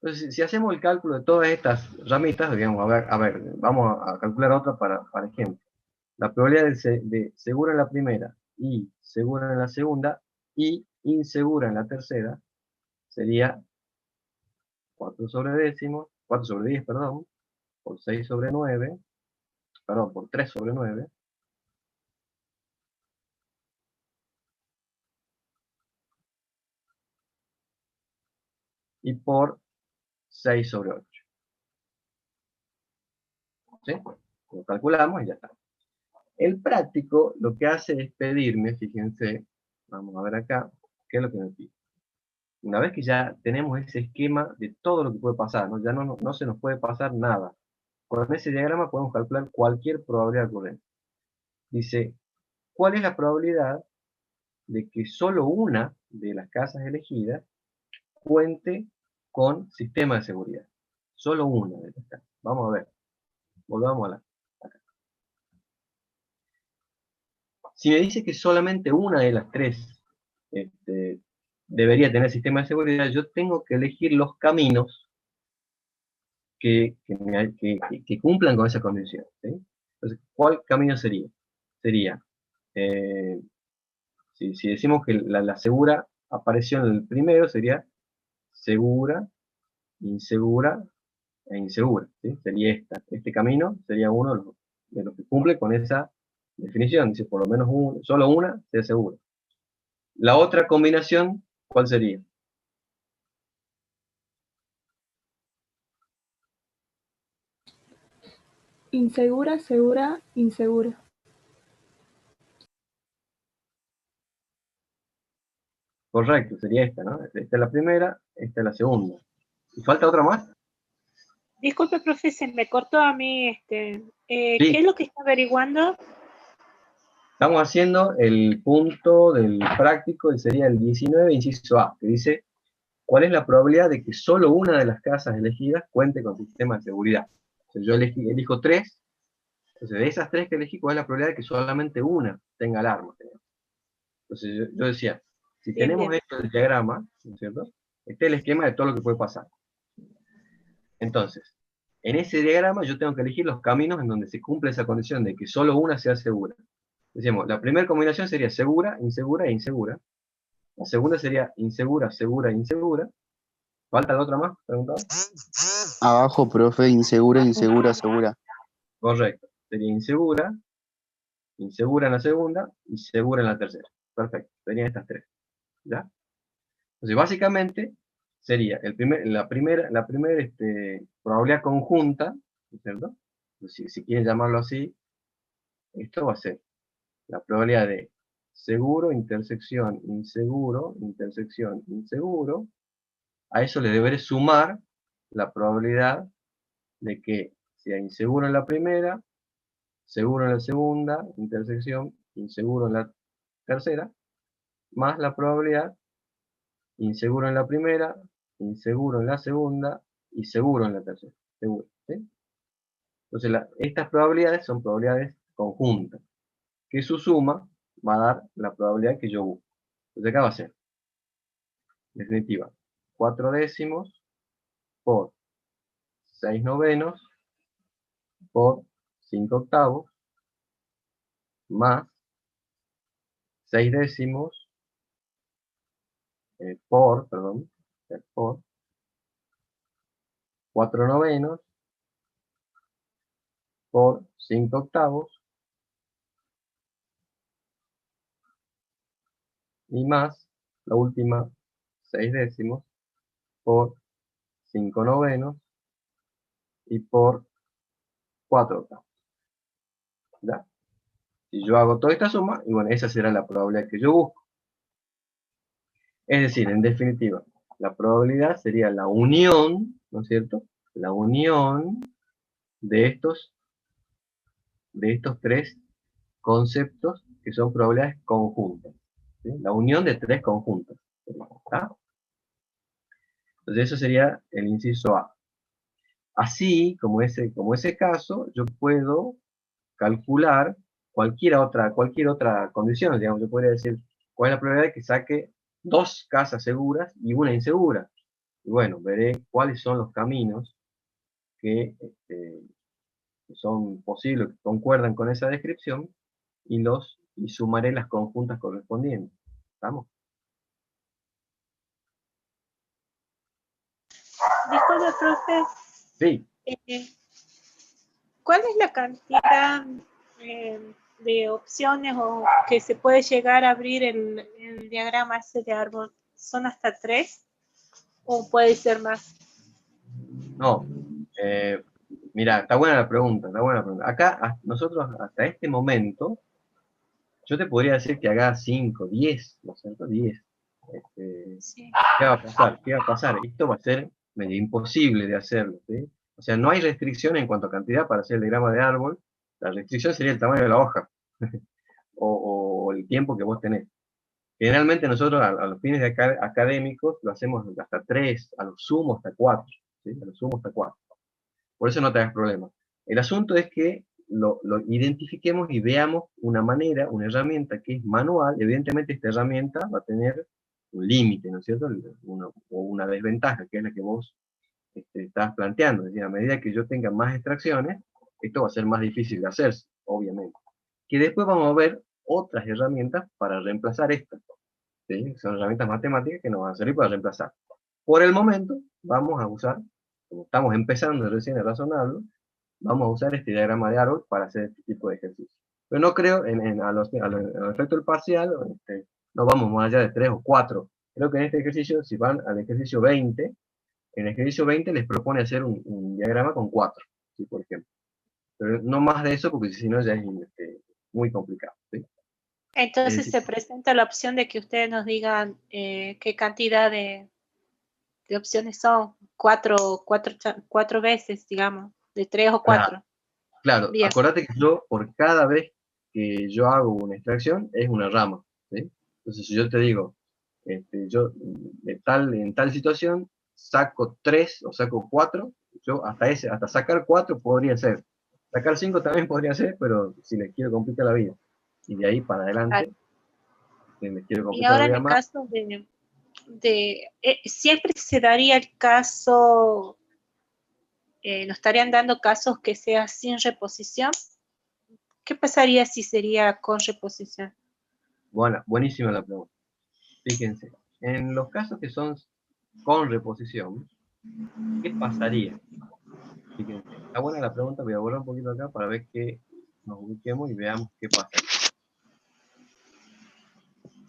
Entonces, si hacemos el cálculo de todas estas ramitas, digamos, a ver, vamos a calcular otra para ejemplo. La probabilidad de segura en la primera y segura en la segunda y insegura en la tercera sería 4 sobre décimos, 4 sobre 10, perdón, por 6 sobre 9, perdón, por 3 sobre 9, y por 6 sobre 8. ¿Sí? Lo calculamos y ya está. El práctico lo que hace es pedirme, fíjense, vamos a ver acá, qué es lo que me pide. Una vez que ya tenemos ese esquema de todo lo que puede pasar, ¿no? Ya no se nos puede pasar nada. Con ese diagrama podemos calcular cualquier probabilidad ocurrente. Dice, ¿cuál es la probabilidad de que solo una de las casas elegidas cuente con sistema de seguridad? Solo una de las casas. Vamos a ver. Volvamos a la... Si me dice que solamente una de las tres debería tener sistema de seguridad, yo tengo que elegir los caminos que cumplan con esa condición, ¿sí? Entonces, ¿cuál camino sería? Sería, si decimos que la segura apareció en el primero, sería segura, insegura e insegura, ¿sí? Sería este camino sería uno de los que cumple con esa definición. Dice, por lo menos solo una sea segura. La otra combinación, ¿cuál sería? Insegura, segura, insegura. Correcto, sería esta, ¿no? Esta es la primera, esta es la segunda. ¿Y falta otra más? Disculpe, profe, se me cortó a mí. Sí. ¿Qué es lo que está averiguando? Estamos haciendo el punto del práctico, y sería el 19, inciso A, que dice, ¿cuál es la probabilidad de que solo una de las casas elegidas cuente con sistema de seguridad? Entonces yo elijo 3, entonces de esas 3 que elegí, ¿cuál es la probabilidad de que solamente una tenga alarma? Entonces yo decía, si Bien, tenemos bien. hecho el diagrama, ¿no es cierto? Este es el esquema de todo lo que puede pasar. Entonces, en ese diagrama yo tengo que elegir los caminos en donde se cumple esa condición de que solo una sea segura. Decimos, la primera combinación sería segura, insegura e insegura. La segunda sería insegura, segura, insegura. ¿Falta la otra más? ¿Preguntado? Abajo, profe, insegura, insegura, segura. Correcto. Sería insegura, insegura en la segunda y segura en la tercera. Perfecto. Serían estas 3. ¿Ya? Entonces, básicamente, sería la primera probabilidad conjunta, ¿no es cierto? Si quieren llamarlo así, esto va a ser la probabilidad de seguro, intersección, inseguro, intersección, inseguro. A eso le deberé sumar la probabilidad de que sea inseguro en la primera, seguro en la segunda, intersección, inseguro en la tercera, más la probabilidad inseguro en la primera, inseguro en la segunda y seguro en la tercera. Seguro, ¿sí? Entonces, estas probabilidades son probabilidades conjuntas, que su suma va a dar la probabilidad que yo busco. Entonces, acá va a ser, en definitiva, 4 décimos por 6 novenos por 5 octavos más 6 décimos por 4 novenos por 5 octavos y más la última 6 décimos por 5 novenos y por 4 octavos. ¿Ya? Si yo hago toda esta suma, y bueno, esa será la probabilidad que yo busco. Es decir, en definitiva, la probabilidad sería la unión, ¿no es cierto? La unión de estos 3 conceptos que son probabilidades conjuntas. ¿Sí? La unión de 3 conjuntos. ¿Está? Entonces eso sería el inciso A. Así, como ese caso, yo puedo calcular cualquier otra condición. Digamos, yo podría decir, ¿cuál es la probabilidad de que saque 2 casas seguras y una insegura? Y bueno, veré cuáles son los caminos que son posibles, que concuerdan con esa descripción, y sumaré las conjuntas correspondientes. ¿Estamos? Disculpe, profe. Sí. ¿Cuál es la cantidad de opciones o que se puede llegar a abrir el diagrama ese de árbol? ¿Son hasta 3 o puede ser más? No. Mira, está buena la pregunta, Acá, nosotros hasta este momento, yo te podría decir que haga 5, 10, ¿no es cierto? 10. Sí. ¿Qué va a pasar? ¿Qué va a pasar? Esto va a ser medio imposible de hacerlo, ¿sí? O sea, no hay restricción en cuanto a cantidad para hacer el diagrama de árbol. La restricción sería el tamaño de la hoja o el tiempo que vos tenés. Generalmente nosotros a los fines académicos lo hacemos hasta 3, a lo sumo hasta 4. ¿Sí? A lo sumo hasta 4. Por eso no te hagas problema. El asunto es que lo identifiquemos y veamos una manera, una herramienta que es manual. Evidentemente esta herramienta va a tener un límite, ¿no es cierto? O una desventaja, que es la que vos estás planteando. Es decir, a medida que yo tenga más extracciones, esto va a ser más difícil de hacerse, obviamente. Que después vamos a ver otras herramientas para reemplazar estas. ¿Sí? Son herramientas matemáticas que nos van a servir para reemplazar. por el momento vamos a usar, como estamos empezando recién a razonarlo, vamos a usar este diagrama de árbol para hacer este tipo de ejercicio. Pero no creo, a los efectos del parcial, no vamos más allá de 3 o 4. Creo que en este ejercicio, si van al ejercicio 20, en el ejercicio 20 les propone hacer un diagrama con 4, ¿sí? Por ejemplo. Pero no más de eso, porque si no ya es muy complicado, ¿sí? Entonces se presenta la opción de que ustedes nos digan qué cantidad de opciones son, cuatro veces, digamos, de 3 o 4. Claro, Bien. acordate que yo, por cada vez que yo hago una extracción, es una rama, ¿sí? Entonces, si yo te digo, yo en tal situación, saco 3 o saco 4, yo hasta sacar 4 podría ser. Sacar 5 también podría ser, pero si les quiero complicar la vida. Y de ahí para adelante, si les quiero Y complicar ahora la en vida el más, caso siempre se daría el caso, nos estarían dando casos que sea sin reposición. ¿Qué pasaría si sería con reposición? bueno, buenísima la pregunta. Fíjense, en los casos que son con reposición, ¿qué pasaría? Fíjense, está buena la pregunta, voy a borrar un poquito acá para ver que nos ubiquemos y veamos qué pasa.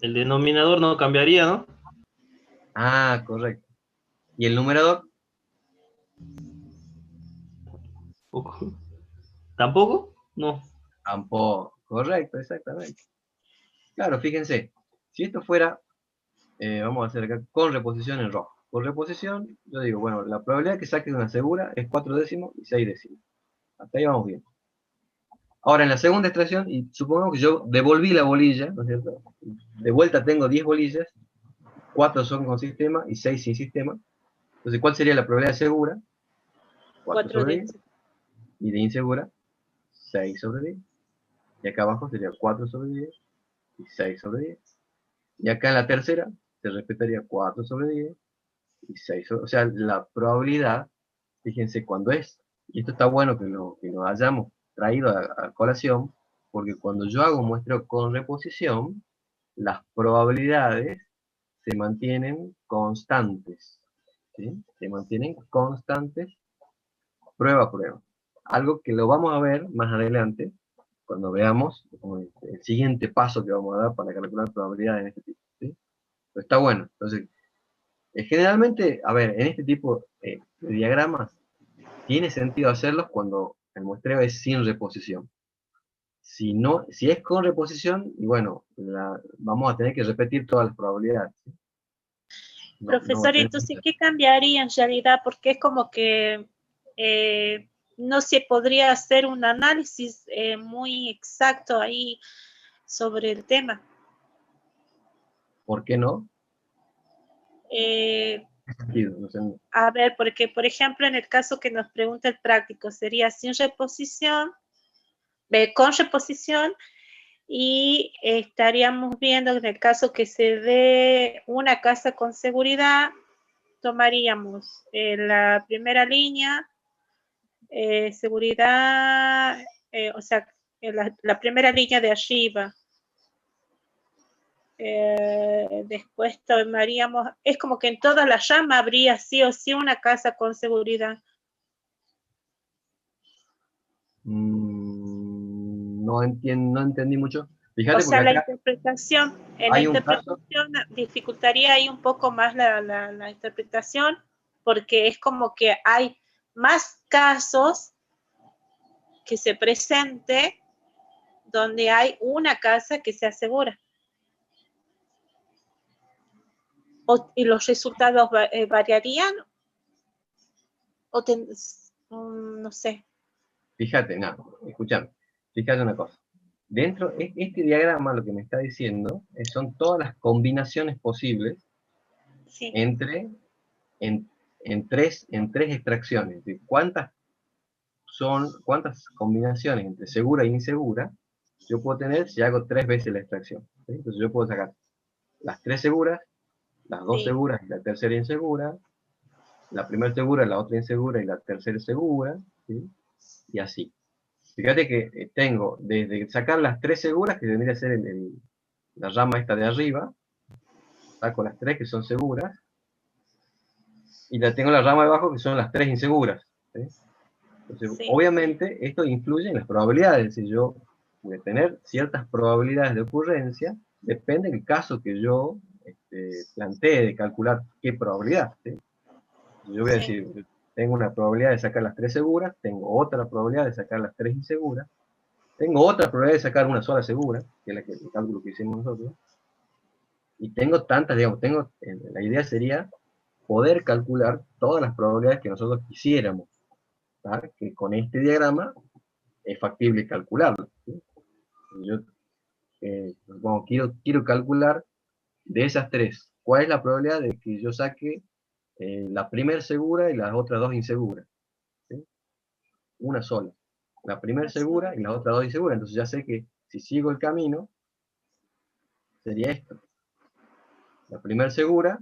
El denominador no cambiaría, ¿no? Ah, correcto. ¿Y el numerador? ¿Tampoco? No. Tampoco. Correcto, exactamente. Claro, fíjense, si esto fuera, vamos a hacer acá con reposición en rojo. Con reposición, yo digo, bueno, la probabilidad que saques una segura es 4 décimos y 6 décimos. Hasta ahí vamos bien. Ahora, en la segunda extracción, y supongamos que yo devolví la bolilla, ¿no es cierto? De vuelta tengo 10 bolillas, 4 son con sistema y 6 sin sistema. Entonces, ¿cuál sería la probabilidad segura? 4 4 sobre de 10. Y de insegura, 6 sobre 10. Y acá abajo sería 4 sobre 10 y 6 sobre 10. Y acá en la tercera se respetaría 4 sobre 10 y 6 sobre 10. O sea, la probabilidad, fíjense, cuando es, y esto está bueno que lo hayamos traído a colación, porque cuando yo hago muestreo con reposición, las probabilidades se mantienen constantes. ¿Sí? Se mantienen constantes prueba a prueba. Algo que lo vamos a ver más adelante, cuando veamos el siguiente paso que vamos a dar para calcular probabilidades en este tipo. ¿Sí? Pero está bueno. Entonces, generalmente, a ver, en este tipo de diagramas, tiene sentido hacerlos cuando el muestreo es sin reposición. Si es con reposición, y bueno, vamos a tener que repetir todas las probabilidades. ¿Sí? Profesor, entonces, ¿qué cambiaría en realidad? Porque es como que no se podría hacer un análisis muy exacto ahí sobre el tema. ¿Por qué no? No sé. A ver, porque por ejemplo, en el caso que nos pregunta el práctico, sería sin reposición, con reposición, y estaríamos viendo en el caso que se dé una casa con seguridad, tomaríamos la primera línea, seguridad, o sea, la primera línea de arriba. Después tomaríamos, es como que en toda la llama habría sí o sí una casa con seguridad. No entendí mucho. Fíjate, O sea, porque la acá interpretación, en la hay un caso. interpretación dificultaría ahí un poco más la interpretación, porque es como que hay más casos que se presente donde hay una casa que se asegura. ¿Y los resultados variarían? No sé. Fíjate, escúchame, fíjate una cosa. Dentro de este diagrama lo que me está diciendo son todas las combinaciones posibles Sí. en tres extracciones. ¿Cuántas combinaciones entre segura e insegura yo puedo tener si hago 3 veces la extracción? ¿Sí? Entonces yo puedo sacar las 3 seguras, las 2 Sí. seguras y la tercera insegura, la primera segura, la otra insegura y la tercera segura, ¿sí? Y así. Fíjate que tengo desde sacar las 3 seguras, que tendría que ser la rama esta de arriba, saco las 3 que son seguras, y tengo la rama de abajo que son las 3 inseguras. ¿Sí? Entonces, Sí. obviamente, esto influye en las probabilidades. Es decir, yo voy a tener ciertas probabilidades de ocurrencia, depende del caso que yo plantee de calcular qué probabilidad. ¿Sí? Yo voy a Sí. decir, tengo una probabilidad de sacar las 3 seguras, tengo otra probabilidad de sacar las 3 inseguras, tengo otra probabilidad de sacar una sola segura, que es el cálculo que hicimos nosotros, y tengo tantas, digamos, la idea sería poder calcular todas las probabilidades que nosotros quisiéramos, ¿tá? Que con este diagrama es factible calcularlo. ¿Sí? Yo bueno, quiero calcular de esas 3, ¿cuál es la probabilidad de que yo saque la primera segura y las otras 2 inseguras? ¿Sí? Una sola. La primera segura y las otras 2 inseguras. Entonces ya sé que si sigo el camino, sería esto. La primera segura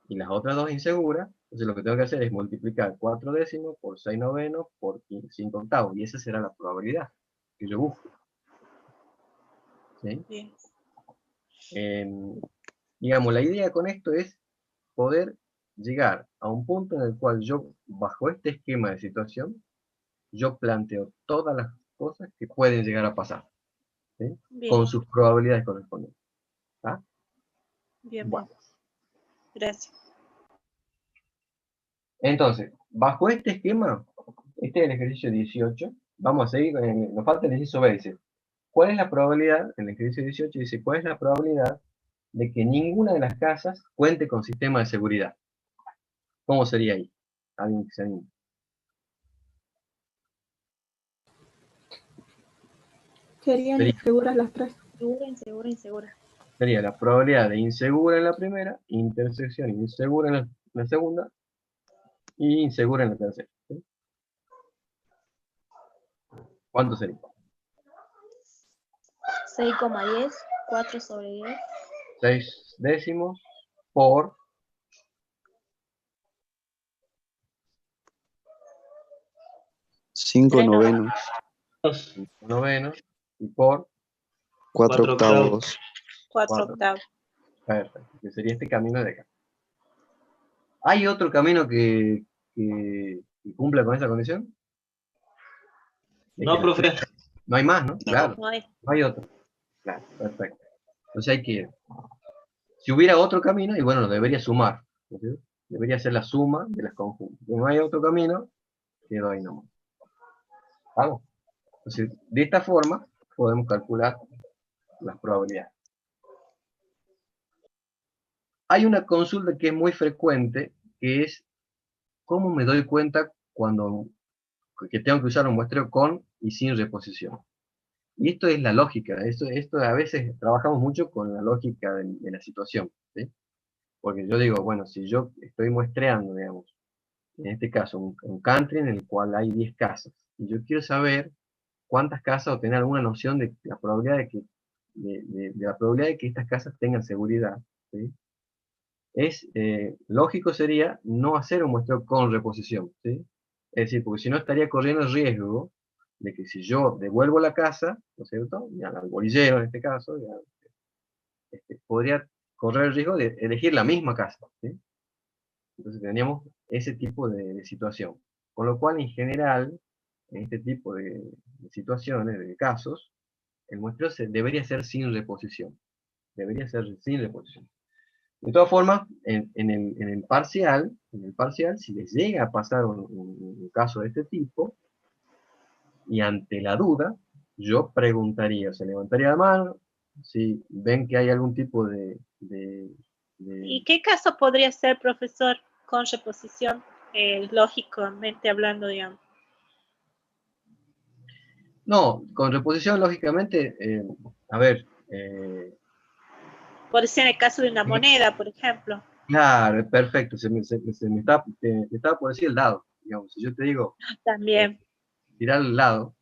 y las otras 2 inseguras. Entonces lo que tengo que hacer es multiplicar 4 décimos por 6 novenos por 5 octavos. Y esa será la probabilidad que yo busco. ¿Sí? Bien. Digamos, la idea con esto es poder llegar a un punto en el cual yo, bajo este esquema de situación, yo planteo todas las cosas que pueden llegar a pasar, ¿sí? Bien. Con sus probabilidades correspondientes. ¿Tá? Bien, Bueno. bien. Gracias. Entonces, bajo este esquema, este es el ejercicio 18, vamos a seguir, nos falta el ejercicio B, dice, ¿cuál es la probabilidad, en el ejercicio 18 dice, cuál es la probabilidad de que ninguna de las casas cuente con sistema de seguridad? ¿Cómo sería ahí? ¿Alguien que se anime? Serían Sería, inseguras las 3. Insegura, insegura, insegura. sería la probabilidad de insegura en la primera, intersección insegura en la segunda, y insegura en la tercera. ¿Sí? ¿Cuánto sería? 6,10, 4 sobre 10. 6 décimos por 5 3 novenos, 5 novenos y por 4 4 octavos. 4 4. octavos. Perfecto, que sería este camino de acá. ¿Hay otro camino que cumpla con esa condición? De que No, las profe. no hay más, ¿no? Claro, No hay. no hay otro. Claro, perfecto. Entonces hay que, si hubiera otro camino, y bueno, lo debería sumar. ¿No es cierto? Debería ser la suma de las conjuntas. Si no hay otro camino, quedo ahí nomás. ¿Vamos? Entonces, de esta forma, podemos calcular las probabilidades. Hay una consulta que es muy frecuente, que es, ¿cómo me doy cuenta que tengo que usar un muestreo con y sin reposición? Y esto es la lógica, esto a veces trabajamos mucho con la lógica de la situación, ¿sí? Porque yo digo, bueno, si yo estoy muestreando, digamos, en este caso, un country en el cual hay 10 casas, y yo quiero saber cuántas casas o tener alguna noción de la probabilidad de la probabilidad de que estas casas tengan seguridad, ¿sí? Lógico sería no hacer un muestreo con reposición, ¿sí? Es decir, porque si no estaría corriendo el riesgo de que si yo devuelvo la casa, ¿no es cierto? Y al bolillero en este caso, ya, podría correr el riesgo de elegir la misma casa, ¿sí? Entonces tendríamos ese tipo de situación. Con lo cual, en general, en este tipo de situaciones, de casos, el muestreo debería ser sin reposición. Debería ser sin reposición. De todas formas, en el parcial, si les llega a pasar un caso de este tipo, y ante la duda, yo preguntaría, o sea, levantaría la mano, si ven que hay algún tipo ¿Y qué caso podría ser, profesor, con reposición, lógicamente hablando, digamos? No, con reposición, lógicamente, a ver, Puede ser en el caso de una moneda, por ejemplo. claro, perfecto, se me estaba por decir el dado, digamos, si yo te digo, También. tirar el dado,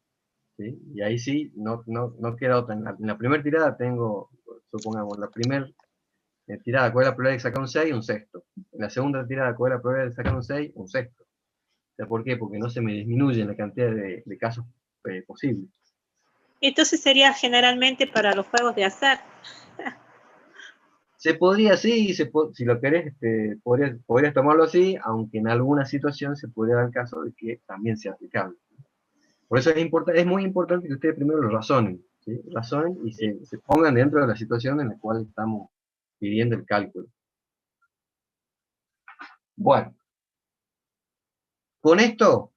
¿sí? Y ahí sí, no queda otra. En la primera tirada tengo, supongamos, la primera tirada, ¿cuál es la probabilidad de sacar un 6? Un sexto. En la segunda tirada, ¿cuál es la probabilidad de sacar un 6? Un sexto. O sea, ¿por qué? Porque no se me disminuye la cantidad de casos posibles. Entonces sería generalmente para los juegos de azar. Se podría, sí, si lo querés, podrías tomarlo así, aunque en alguna situación se podría dar el caso de que también sea aplicable. Por eso es muy importante que ustedes primero lo razonen, ¿sí? Razonen y se pongan dentro de la situación en la cual estamos pidiendo el cálculo. Bueno, con esto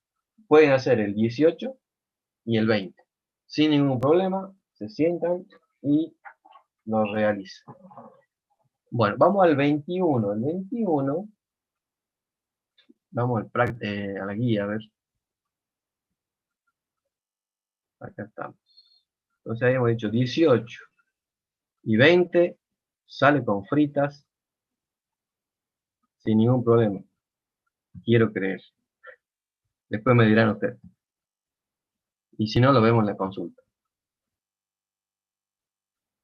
pueden hacer el 18 y el 20. Sin ningún problema, se sientan y lo realizan. Bueno, vamos al 21. El 21, vamos a la guía, a ver. Acá estamos. Entonces habíamos dicho 18 y 20, sale con fritas, sin ningún problema. Quiero creer. Después me dirán ustedes. Y si no, lo vemos en la consulta.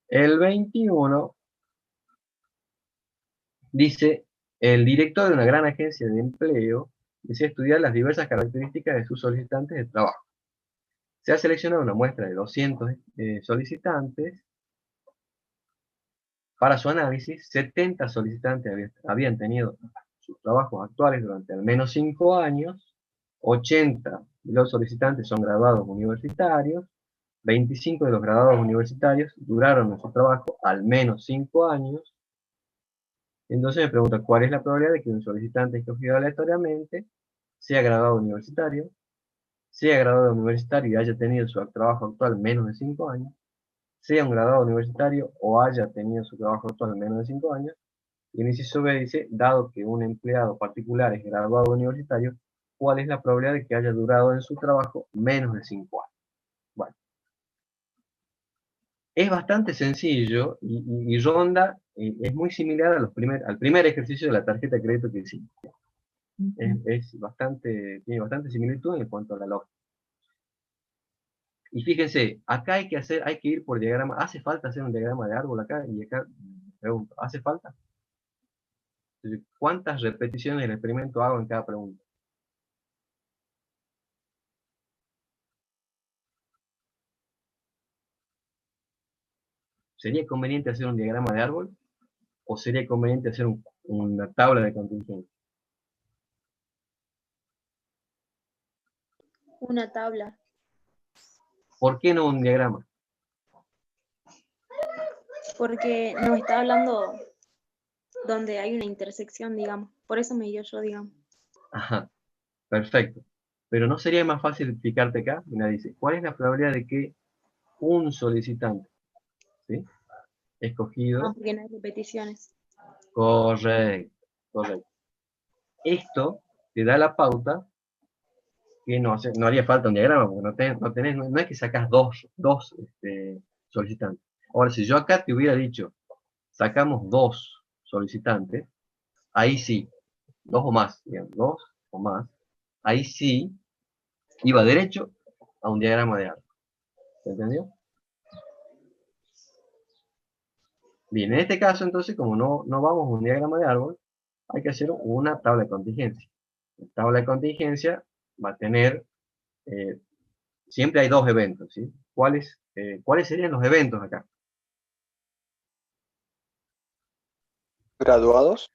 El 21 dice, el director de una gran agencia de empleo desea estudiar las diversas características de sus solicitantes de trabajo. Se ha seleccionado una muestra de 200 solicitantes. Para su análisis, 70 solicitantes habían tenido sus trabajos actuales durante al menos 5 años, 80 de los solicitantes son graduados universitarios, 25 de los graduados universitarios duraron en su trabajo al menos 5 años. Entonces me pregunta, ¿cuál es la probabilidad de que un solicitante escogido aleatoriamente sea graduado universitario, sea graduado universitario y haya tenido su trabajo actual menos de 5 años, sea un graduado universitario o haya tenido su trabajo actual menos de 5 años? Y el inciso B dice, dado que un empleado particular es graduado universitario, ¿cuál es la probabilidad de que haya durado en su trabajo menos de 5 años? Bueno, es bastante sencillo y ronda, es muy similar a al primer ejercicio de la tarjeta de crédito que hicimos. Tiene bastante similitud en cuanto a la lógica. Y fíjense, acá hay que ir por diagrama. ¿Hace falta hacer un diagrama de árbol acá? Y acá pregunto, ¿hace falta? ¿Cuántas repeticiones del experimento hago en cada pregunta? ¿Sería conveniente hacer un diagrama de árbol? ¿O sería conveniente hacer una tabla de contingencia? Una tabla. ¿Por qué no un diagrama? Porque nos está hablando donde hay una intersección, digamos. Por eso me dio yo, digamos. Ajá, perfecto. Pero ¿no sería más fácil explicarte acá? Mira, dice, ¿cuál es la probabilidad de que un solicitante, ¿sí?, escogido? Porque no hay repeticiones. Correcto, correcto. Esto te da la pauta que no haría falta un diagrama, porque no es que sacas dos solicitantes. Ahora, si yo acá te hubiera dicho, sacamos 2 solicitantes, ahí sí, 2 o más, digamos, 2 o más, ahí sí iba derecho a un diagrama de árbol. ¿Se entendió? Bien, en este caso entonces, como no vamos a un diagrama de árbol, hay que hacer una tabla de contingencia. La tabla de contingencia va a tener, siempre hay 2 eventos, ¿sí? ¿Cuáles serían los eventos acá? Graduados,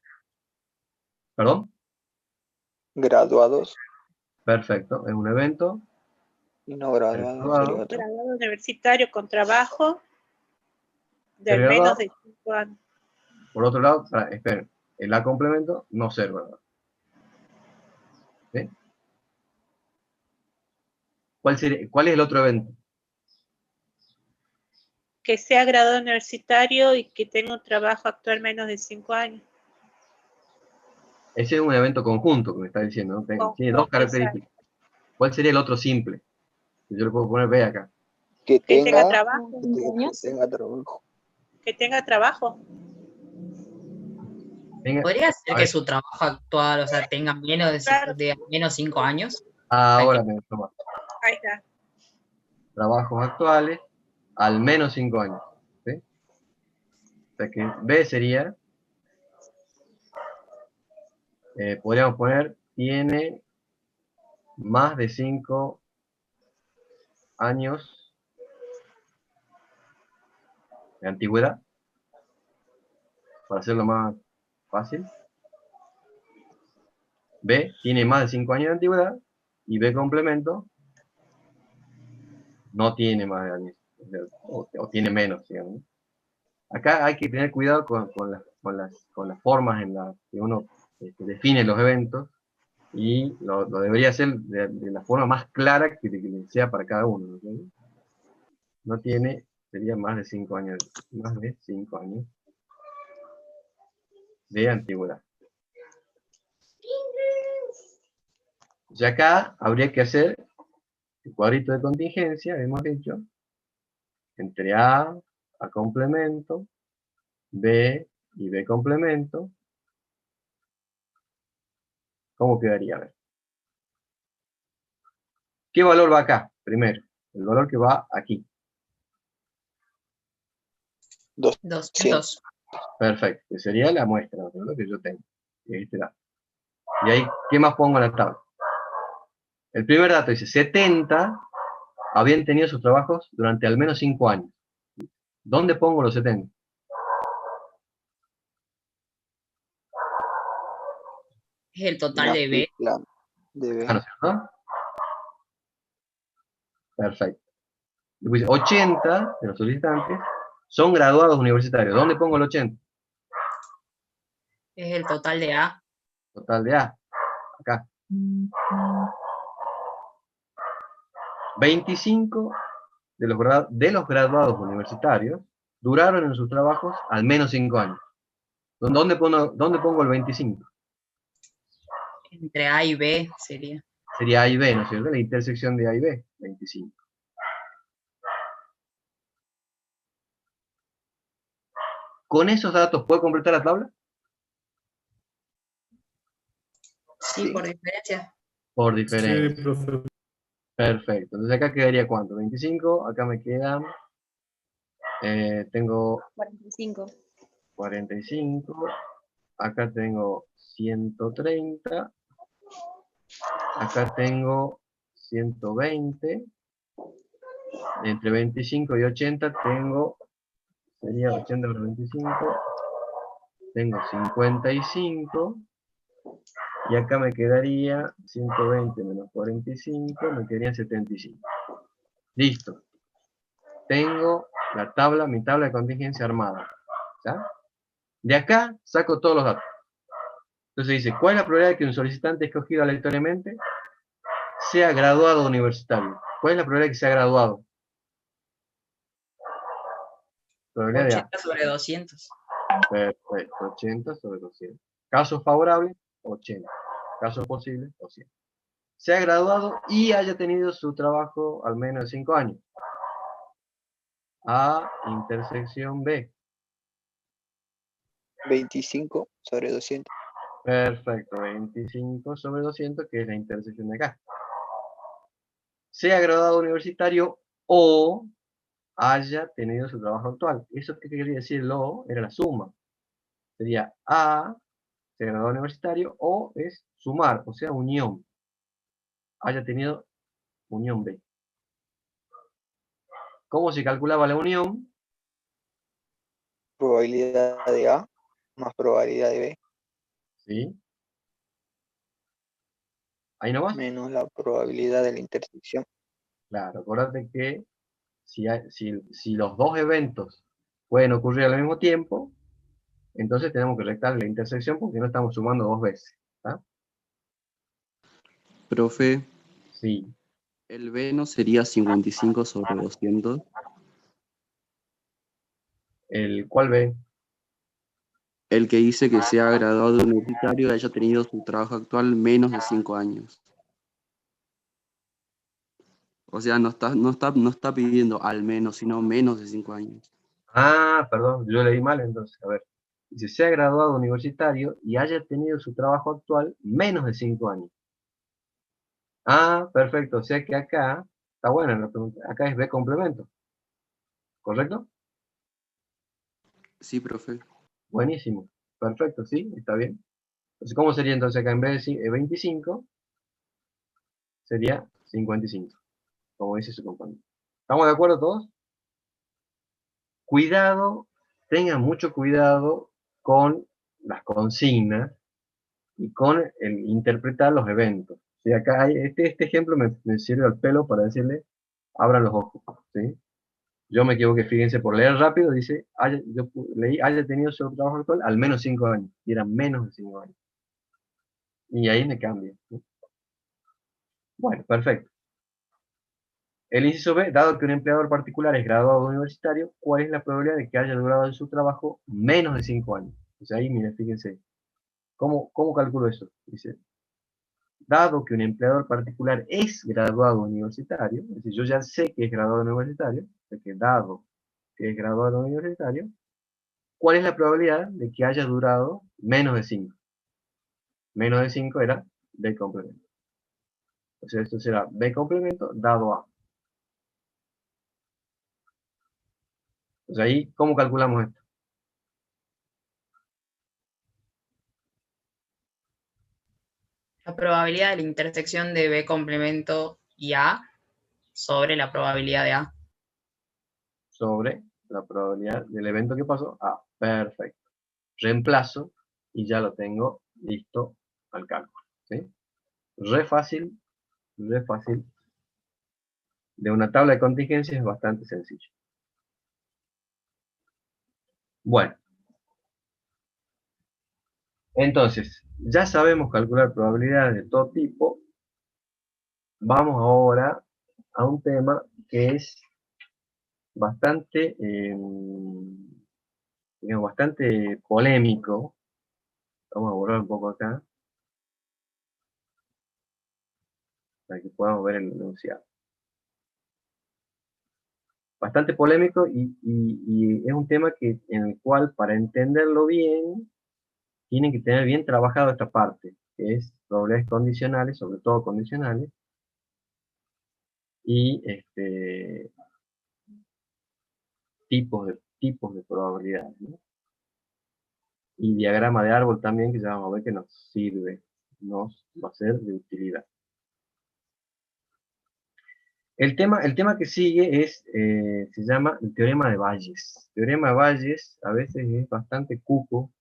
¿Perdón? graduados Perfecto, es un evento. y no graduados Graduado. sería otro. Graduado universitario con trabajo de Ser al menos graduado. de 5 años. Por otro lado, esperen, el A complemento, no ser graduado. ¿Sí? ¿Cuál es el otro evento? Que sea graduado universitario y que tenga un trabajo actual menos de 5 años. Ese es un evento conjunto que me está diciendo, ¿no? Tiene 2 características. ¿Cuál sería el otro simple? Yo le puedo poner B acá. Que Que tenga tenga, trabajo. que tenga trabajo. Que tenga trabajo. ¿Podría ser A que ver, su trabajo actual, o sea, tenga menos Claro. de al menos 5 años? ahora me toma. Ahí está. Trabajos actuales, al menos 5 años. ¿Sí? O sea que B sería, podríamos poner, tiene más de 5 años de antigüedad. para hacerlo más fácil. B tiene más de 5 años de antigüedad y B complemento no tiene más de años, o tiene menos, digamos. Acá hay que tener cuidado con las formas en las que uno define los eventos, y lo debería hacer de la forma más clara que sea para cada uno, ¿sí? No tiene, sería más de 5 años, más de 5 años de antigüedad. Ya acá habría que hacer el cuadrito de contingencia, hemos dicho, entre A complemento, B y B complemento. ¿Cómo quedaría? A ver. ¿Qué valor va acá? Primero, el valor que va aquí. 200. Perfecto, que sería la muestra, ¿no? Que yo tengo. Y ahí, ¿qué más pongo en la tabla? El primer dato dice, 70 habían tenido sus trabajos durante al menos 5 años. ¿Dónde pongo los 70? Es el total de B. De B. ¿No es cierto? Perfecto. Después dice, 80 de los solicitantes son graduados universitarios. ¿Dónde pongo el 80? Es el total de A. Total de A. Acá. 25 de los graduados universitarios duraron en sus trabajos al menos 5 años. ¿Dónde pongo el 25? Entre A y B sería. Sería A y B, ¿no es cierto? La intersección de A y B, 25. ¿Con esos datos puedo completar la tabla? Sí, por diferencia. Por diferencia. Sí, profe. Perfecto. Entonces acá quedaría ¿cuánto? 25. Acá me quedan... tengo 45. 45. Acá tengo 130. Acá tengo 120. Entre 25 y 80 tengo... Sería 80 por 25. Tengo 55. Y acá me quedaría 120 menos 45, me quedarían 75. Listo. Tengo la tabla, mi tabla de contingencia armada. ¿Ya? De acá saco todos los datos. Entonces dice, ¿cuál es la probabilidad de que un solicitante escogido aleatoriamente sea graduado universitario? ¿Cuál es la probabilidad de que sea graduado? Probabilidad de A. 80 sobre 200. Perfecto, 80 sobre 200. Casos favorables, 80. Casos posibles, 200. Se ha graduado y haya tenido su trabajo al menos 5 años. A intersección B. 25 sobre 200. Perfecto, 25 sobre 200, que es la intersección de acá. Sea graduado universitario o haya tenido su trabajo actual. ¿Eso qué quería decir? Lo era la suma. Sería A, sea graduado universitario, o es sumar, o sea, unión. Haya tenido unión B. ¿Cómo se calculaba la unión? Probabilidad de A más probabilidad de B ¿Sí? Ahí nomás. menos la probabilidad de la intersección. Claro, acuérdate que si los dos eventos pueden ocurrir al mismo tiempo, entonces tenemos que restar la intersección porque no estamos sumando dos veces. ¿Está? Profe, Sí. el B no sería 55 sobre 200. ¿Cuál B? El que dice que sea graduado universitario y haya tenido su trabajo actual menos de 5 años. O sea, no está pidiendo al menos, sino menos de 5 años. Ah, perdón, yo leí mal entonces. A ver. Dice, sea graduado universitario y haya tenido su trabajo actual menos de 5 años. Ah, perfecto. O sea que acá, está buena la pregunta. Acá es B complemento. ¿Correcto? Sí, profe. Buenísimo. Perfecto, sí, está bien. Entonces, ¿cómo sería entonces acá en vez de 25? Sería 55, como dice su compañero. ¿Estamos de acuerdo todos? Cuidado, tengan mucho cuidado con las consignas y con el interpretar los eventos. ¿Sí? Acá hay, este ejemplo me sirve al pelo para decirle, abran los ojos. ¿Sí? Yo me equivoqué, fíjense, por leer rápido, dice, yo leí, haya tenido su trabajo actual al menos 5 años, y eran menos de 5 años. Y ahí me cambia. ¿Sí? Bueno, perfecto. El inciso B, dado que un empleador particular es graduado universitario, ¿cuál es la probabilidad de que haya durado en su trabajo menos de 5 años? O sea, ahí, miren, fíjense, ¿cómo calculo eso? Dice, dado que un empleador particular es graduado universitario, es decir, yo ya sé que es graduado universitario, sé que dado que es graduado universitario, ¿cuál es la probabilidad de que haya durado menos de 5? Menos de 5 era B complemento. Entonces esto será B complemento dado A. Entonces ahí, ¿cómo calculamos esto? La probabilidad de la intersección de B complemento y A sobre la probabilidad de A. Sobre la probabilidad del evento que pasó. Ah, perfecto. Reemplazo y ya lo tengo listo al cálculo. ¿Sí? Re fácil. De una tabla de contingencias es bastante sencillo. Bueno. Entonces, ya sabemos calcular probabilidades de todo tipo. Vamos ahora a un tema que es bastante, digamos, bastante polémico. Vamos a borrar un poco acá, para que podamos ver el enunciado. Bastante polémico y es un tema en el cual, para entenderlo bien, tienen que tener bien trabajado esta parte, que es probabilidades condicionales, sobre todo condicionales, y tipos de probabilidades, ¿no? Y diagrama de árbol también, que ya vamos a ver que nos sirve, nos va a ser de utilidad. El tema que sigue se llama el teorema de Bayes. El teorema de Bayes a veces es bastante cuco,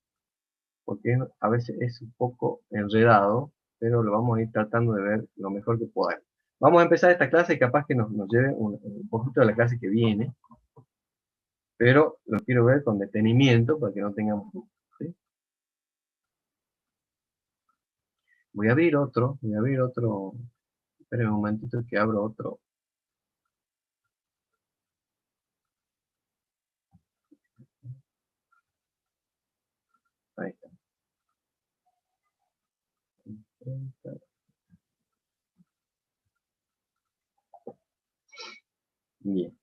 porque a veces es un poco enredado, pero lo vamos a ir tratando de ver lo mejor que podamos. Vamos a empezar esta clase y capaz que nos lleve un poquito de la clase que viene, pero lo quiero ver con detenimiento para que no tengamos dudas, ¿sí? Voy a abrir otro, esperen un momentito que abro otro. Ahí está. Bien.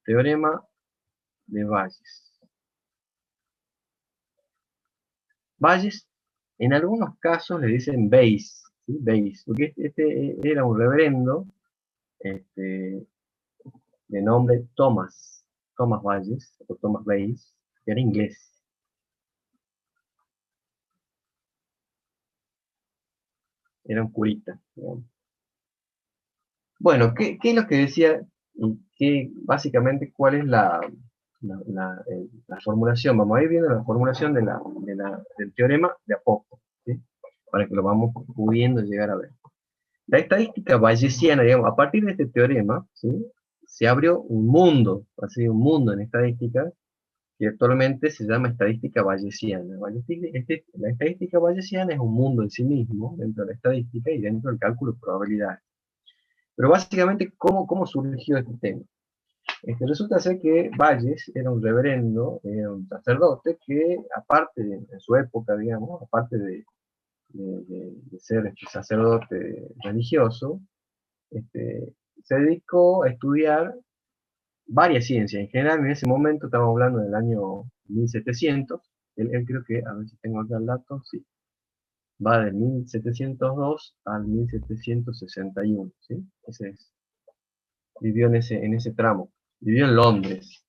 Teorema de Bayes. Bayes, en algunos casos le dicen Bayes, ¿sí? Bayes, porque este era un reverendo de nombre Thomas Bayes, o Thomas Bayes, que era inglés. Era un curita, digamos. Bueno, ¿qué es lo que decía? Básicamente, ¿cuál es la formulación? Vamos a ir viendo la formulación del teorema de a poco, ¿sí? Para que lo vamos pudiendo llegar a ver. La estadística bayesiana, digamos, a partir de este teorema, ¿sí? Se abrió un mundo en estadística, que actualmente se llama estadística bayesiana. La estadística bayesiana es un mundo en sí mismo, dentro de la estadística y dentro del cálculo de probabilidades. Pero básicamente, ¿cómo surgió este tema? Resulta ser que Bayes era un reverendo, era un sacerdote que, aparte en su época, digamos, aparte de ser sacerdote religioso, se dedicó a estudiar varias ciencias. En general, en ese momento, estamos hablando del año 1700, él creo que, a ver si tengo acá el dato, sí, va del 1702 al 1761, ¿sí? Vivió en ese tramo, vivió en Londres.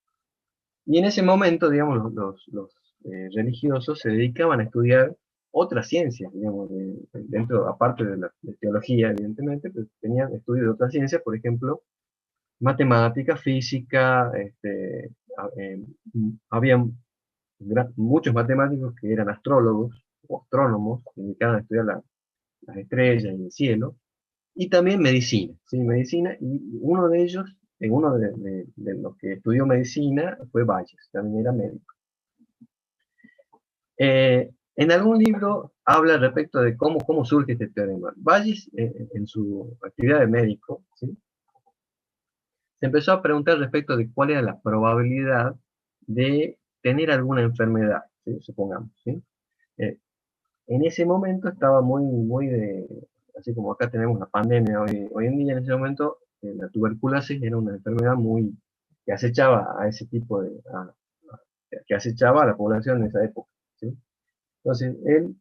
Y en ese momento, digamos, los religiosos se dedicaban a estudiar otras ciencias, digamos, aparte de teología, evidentemente, pero tenían estudios de otras ciencias, por ejemplo, matemática, física, había muchos matemáticos que eran astrólogos o astrónomos, que se dedicaban a estudiar las estrellas y el cielo, y también medicina, ¿sí? Medicina, y uno de ellos, uno de los que estudió medicina fue Bayes, también era médico. En algún libro habla respecto de cómo surge este teorema. Bayes, en su actividad de médico, ¿sí?, se empezó a preguntar respecto de cuál era la probabilidad de tener alguna enfermedad, ¿sí?, supongamos, ¿sí? En ese momento estaba muy así como acá tenemos la pandemia hoy en día, en ese momento la tuberculosis era una enfermedad que acechaba a ese tipo que acechaba a la población en esa época, ¿sí? Entonces, él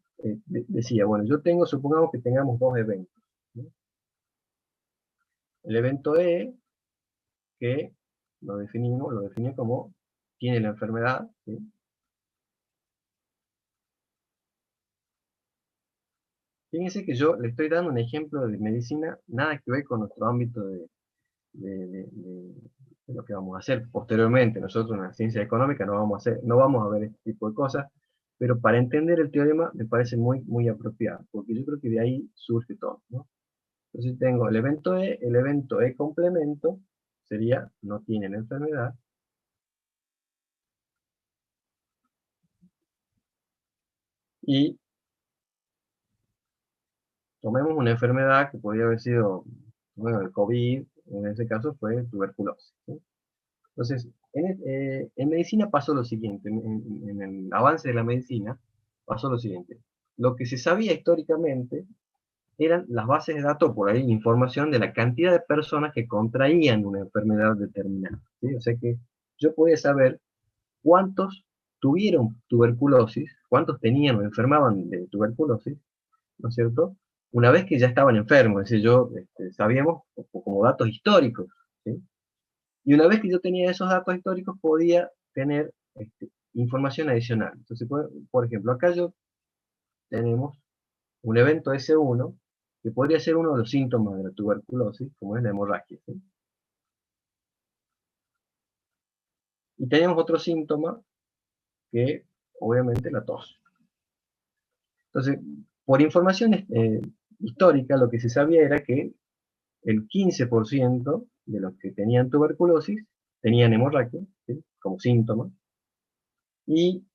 decía, bueno, supongamos que tengamos dos eventos, ¿sí? El evento E, que lo definí como tiene la enfermedad, ¿sí? Fíjense que yo le estoy dando un ejemplo de medicina, nada que ver con nuestro ámbito de lo que vamos a hacer posteriormente. Nosotros en la ciencia económica no vamos a ver este tipo de cosas, pero para entender el teorema me parece muy apropiado, porque yo creo que de ahí surge todo, ¿no? Entonces tengo el evento E complemento, sería no tiene la enfermedad, y tomemos una enfermedad que podría haber sido, bueno, el COVID, en ese caso fue tuberculosis, ¿sí? Entonces, en medicina pasó lo siguiente, en el avance de la medicina pasó lo siguiente. Lo que se sabía históricamente eran las bases de datos, por ahí información de la cantidad de personas que contraían una enfermedad determinada, ¿sí? O sea que yo podía saber cuántos tuvieron tuberculosis, cuántos tenían o enfermaban de tuberculosis, ¿no es cierto?, una vez que ya estaban enfermos, es decir, sabíamos como datos históricos, ¿sí? Y una vez que yo tenía esos datos históricos, podía tener información adicional. Entonces, por ejemplo, acá tenemos un evento S1, que podría ser uno de los síntomas de la tuberculosis, como es la hemorragia, ¿sí? Y tenemos otro síntoma, que obviamente la tos. Entonces, por información histórica, lo que se sabía era que el 15% de los que tenían tuberculosis tenían hemorragia, ¿sí?, como síntoma, y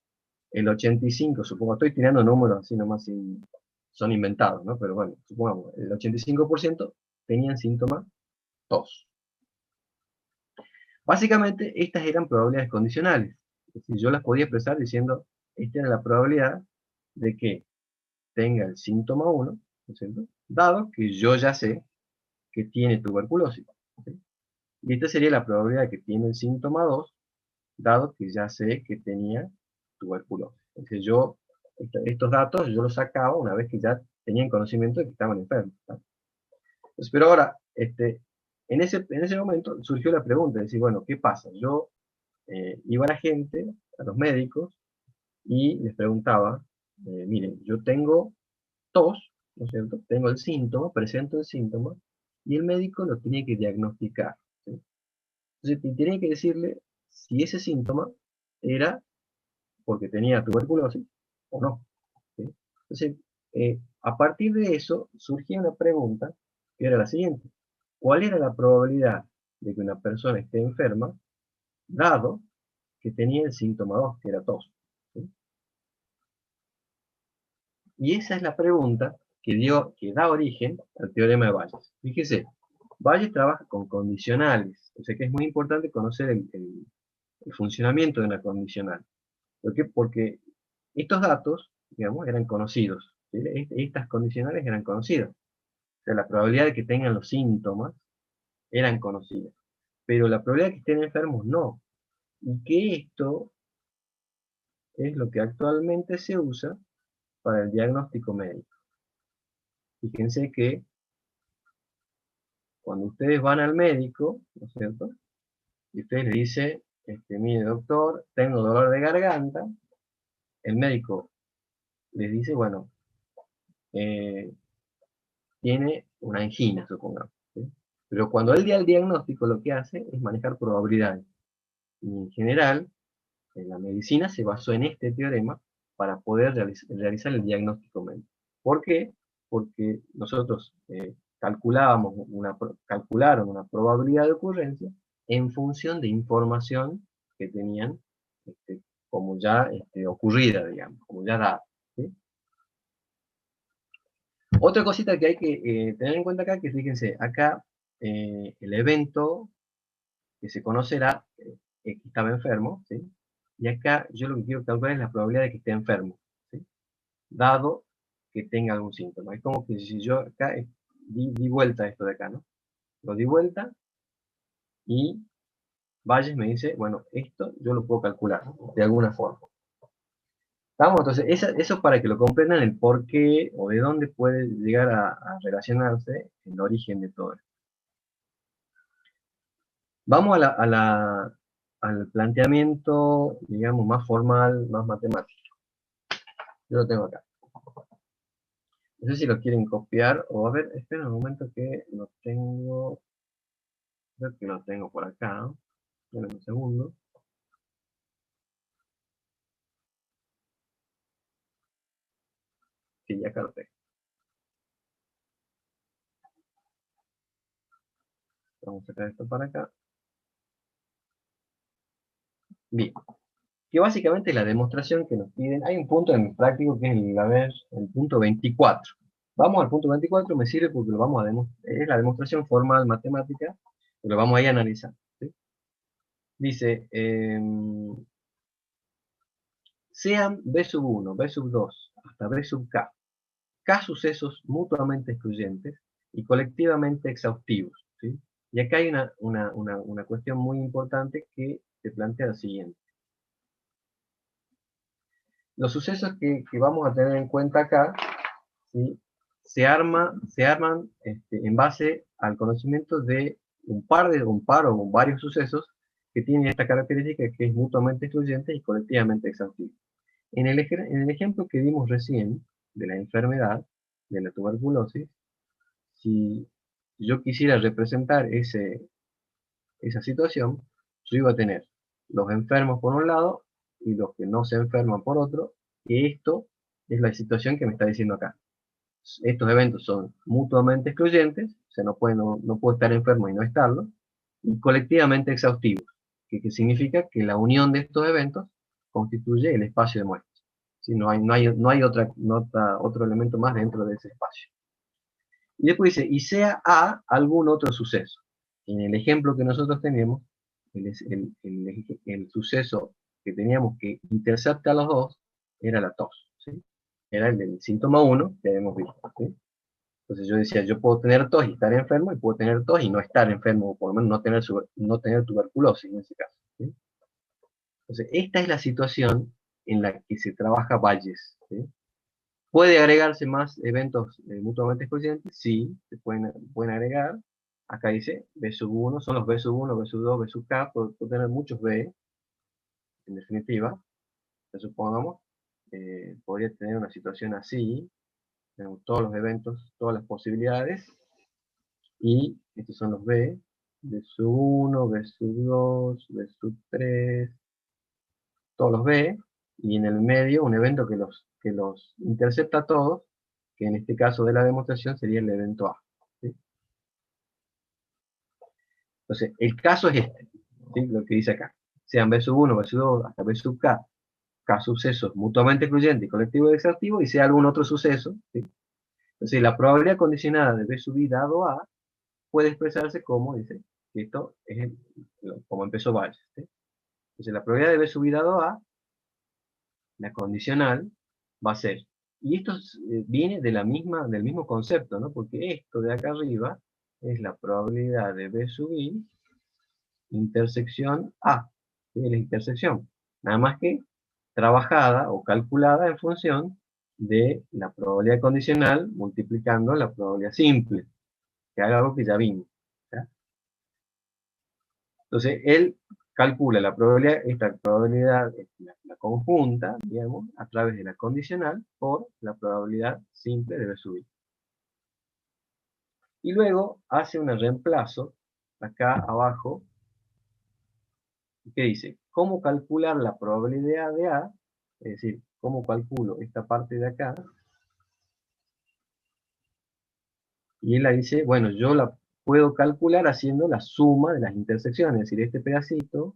el 85%, supongo, estoy tirando números así nomás, son inventados, ¿no? Pero bueno, supongamos, el 85% tenían síntomas tos. Básicamente, estas eran probabilidades condicionales. Es decir, yo las podía expresar diciendo, esta era la probabilidad de que tenga el síntoma 1, ¿no es cierto?, dado que yo ya sé que tiene tuberculosis, ¿sí? Y esta sería la probabilidad de que tiene el síntoma 2, dado que ya sé que tenía tuberculosis. Entonces estos datos yo los sacaba una vez que ya tenían conocimiento de que estaban enfermos, ¿no? Entonces, pero ahora, en ese momento surgió la pregunta, de decir, bueno, ¿qué pasa? Yo iba a la gente, a los médicos, y les preguntaba, miren, yo tengo tos, ¿no es cierto?, tengo el síntoma, presento el síntoma, y el médico lo tiene que diagnosticar, ¿sí? Entonces, tenía que decirle si ese síntoma era porque tenía tuberculosis o no, ¿sí? Entonces, a partir de eso, surgía una pregunta que era la siguiente: ¿cuál era la probabilidad de que una persona esté enferma, dado que tenía el síntoma 2, que era tos, ¿sí? Y esa es la pregunta que da origen al teorema de Bayes. Fíjese, Bayes trabaja con condicionales, o sea que es muy importante conocer el funcionamiento de una condicional. ¿Por qué? Porque estos datos, digamos, eran conocidos, ¿sí? Estas condicionales eran conocidas. O sea, la probabilidad de que tengan los síntomas eran conocidas. Pero la probabilidad de que estén enfermos no. Y que esto es lo que actualmente se usa para el diagnóstico médico. Fíjense que cuando ustedes van al médico, ¿no es cierto?, y usted le dice, mire doctor, tengo dolor de garganta, el médico les dice, bueno, tiene una angina, supongamos, ¿sí? Pero cuando él da el diagnóstico, lo que hace es manejar probabilidades. Y en general, en la medicina se basó en este teorema para poder realizar el diagnóstico médico. ¿Por qué? Porque nosotros calcularon una probabilidad de ocurrencia en función de información que tenían como ya ocurrida, digamos, como ya dada. ¿Sí? Otra cosita que hay que tener en cuenta acá, que fíjense, acá el evento que se conocerá que estaba enfermo, ¿sí? Y acá yo lo que quiero calcular es la probabilidad de que esté enfermo, ¿sí? Dado que tenga algún síntoma. Es como que si yo acá di vuelta a esto de acá, ¿no? Lo di vuelta y Valles me dice, bueno, esto yo lo puedo calcular de alguna forma. ¿Estamos? Entonces, eso es para que lo comprendan el por qué o de dónde puede llegar a relacionarse el origen de todo esto. Vamos al planteamiento, digamos, más formal, más matemático. Yo lo tengo acá. No sé si lo quieren copiar o a ver, espera un momento que lo tengo. Creo que lo tengo por acá. Esperen un segundo. Sí, acá lo tengo. Vamos a sacar esto para acá. Bien. Que básicamente es la demostración que nos piden. Hay un punto en práctico que es el punto 24. Vamos al punto 24, me sirve porque lo vamos a demostrar. Es la demostración formal matemática, que lo vamos a ir a analizar. ¿Sí? Dice, sean B sub 1, B sub 2, hasta B sub K, K sucesos mutuamente excluyentes y colectivamente exhaustivos. ¿Sí? Y acá hay una cuestión muy importante que se plantea lo siguiente. Los sucesos que vamos a tener en cuenta acá, ¿sí? se arman en base al conocimiento de un par o varios sucesos que tienen esta característica que es mutuamente excluyente y colectivamente exhaustivo. En el ejemplo que dimos recién de la enfermedad, de la tuberculosis, si yo quisiera representar esa situación, yo iba a tener los enfermos por un lado y los que no se enferman por otro, y esto es la situación que me está diciendo acá. Estos eventos son mutuamente excluyentes, o sea, no puedo estar enfermo y no estarlo, y colectivamente exhaustivos, que significa que la unión de estos eventos constituye el espacio de muestra. ¿Sí? No hay otro elemento más dentro de ese espacio. Y después dice, y sea A algún otro suceso. En el ejemplo que nosotros tenemos, el suceso que teníamos que intercepta a los dos era la tos. ¿Sí? Era el del síntoma 1 que habíamos visto. ¿Sí? Entonces yo decía, yo puedo tener tos y estar enfermo, y puedo tener tos y no estar enfermo, o por lo menos no tener tuberculosis en ese caso. ¿Sí? Entonces, esta es la situación en la que se trabaja Bayes. ¿Sí? ¿Puede agregarse más eventos mutuamente excluyentes? Sí, se pueden agregar. Acá dice B sub 1, son los B sub 1, B sub 2, B sub K, puedo tener muchos B, en definitiva. Entonces, supongamos, podría tener una situación así, tenemos todos los eventos, todas las posibilidades, y estos son los B, B sub 1, B sub 2, B sub 3, todos los B, y en el medio un evento que los intercepta a todos, que en este caso de la demostración sería el evento A. ¿Sí? Entonces, el caso es este, ¿sí? Lo que dice acá. Sean B sub 1, B sub 2, hasta B sub K, K sucesos mutuamente excluyentes y colectivo exhaustivo, y sea algún otro suceso. ¿Sí? Entonces, la probabilidad condicionada de B sub I dado A puede expresarse como, dice, que esto es como empezó Bayes. ¿Sí? Entonces, la probabilidad de B sub I dado A, la condicional, va a ser, y esto viene del mismo concepto, ¿no? Porque esto de acá arriba es la probabilidad de B sub I intersección A, ¿sí? La intersección, nada más que trabajada o calculada en función de la probabilidad condicional multiplicando la probabilidad simple, que haga algo que ya vimos. ¿Ya? Entonces, él calcula esta probabilidad, la conjunta, digamos, a través de la condicional por la probabilidad simple de B sub I. Y luego hace un reemplazo acá abajo, que dice, ¿cómo calcular la probabilidad de A? Es decir, ¿cómo calculo esta parte de acá? Y él la dice, bueno, yo la puedo calcular haciendo la suma de las intersecciones, es decir, este pedacito,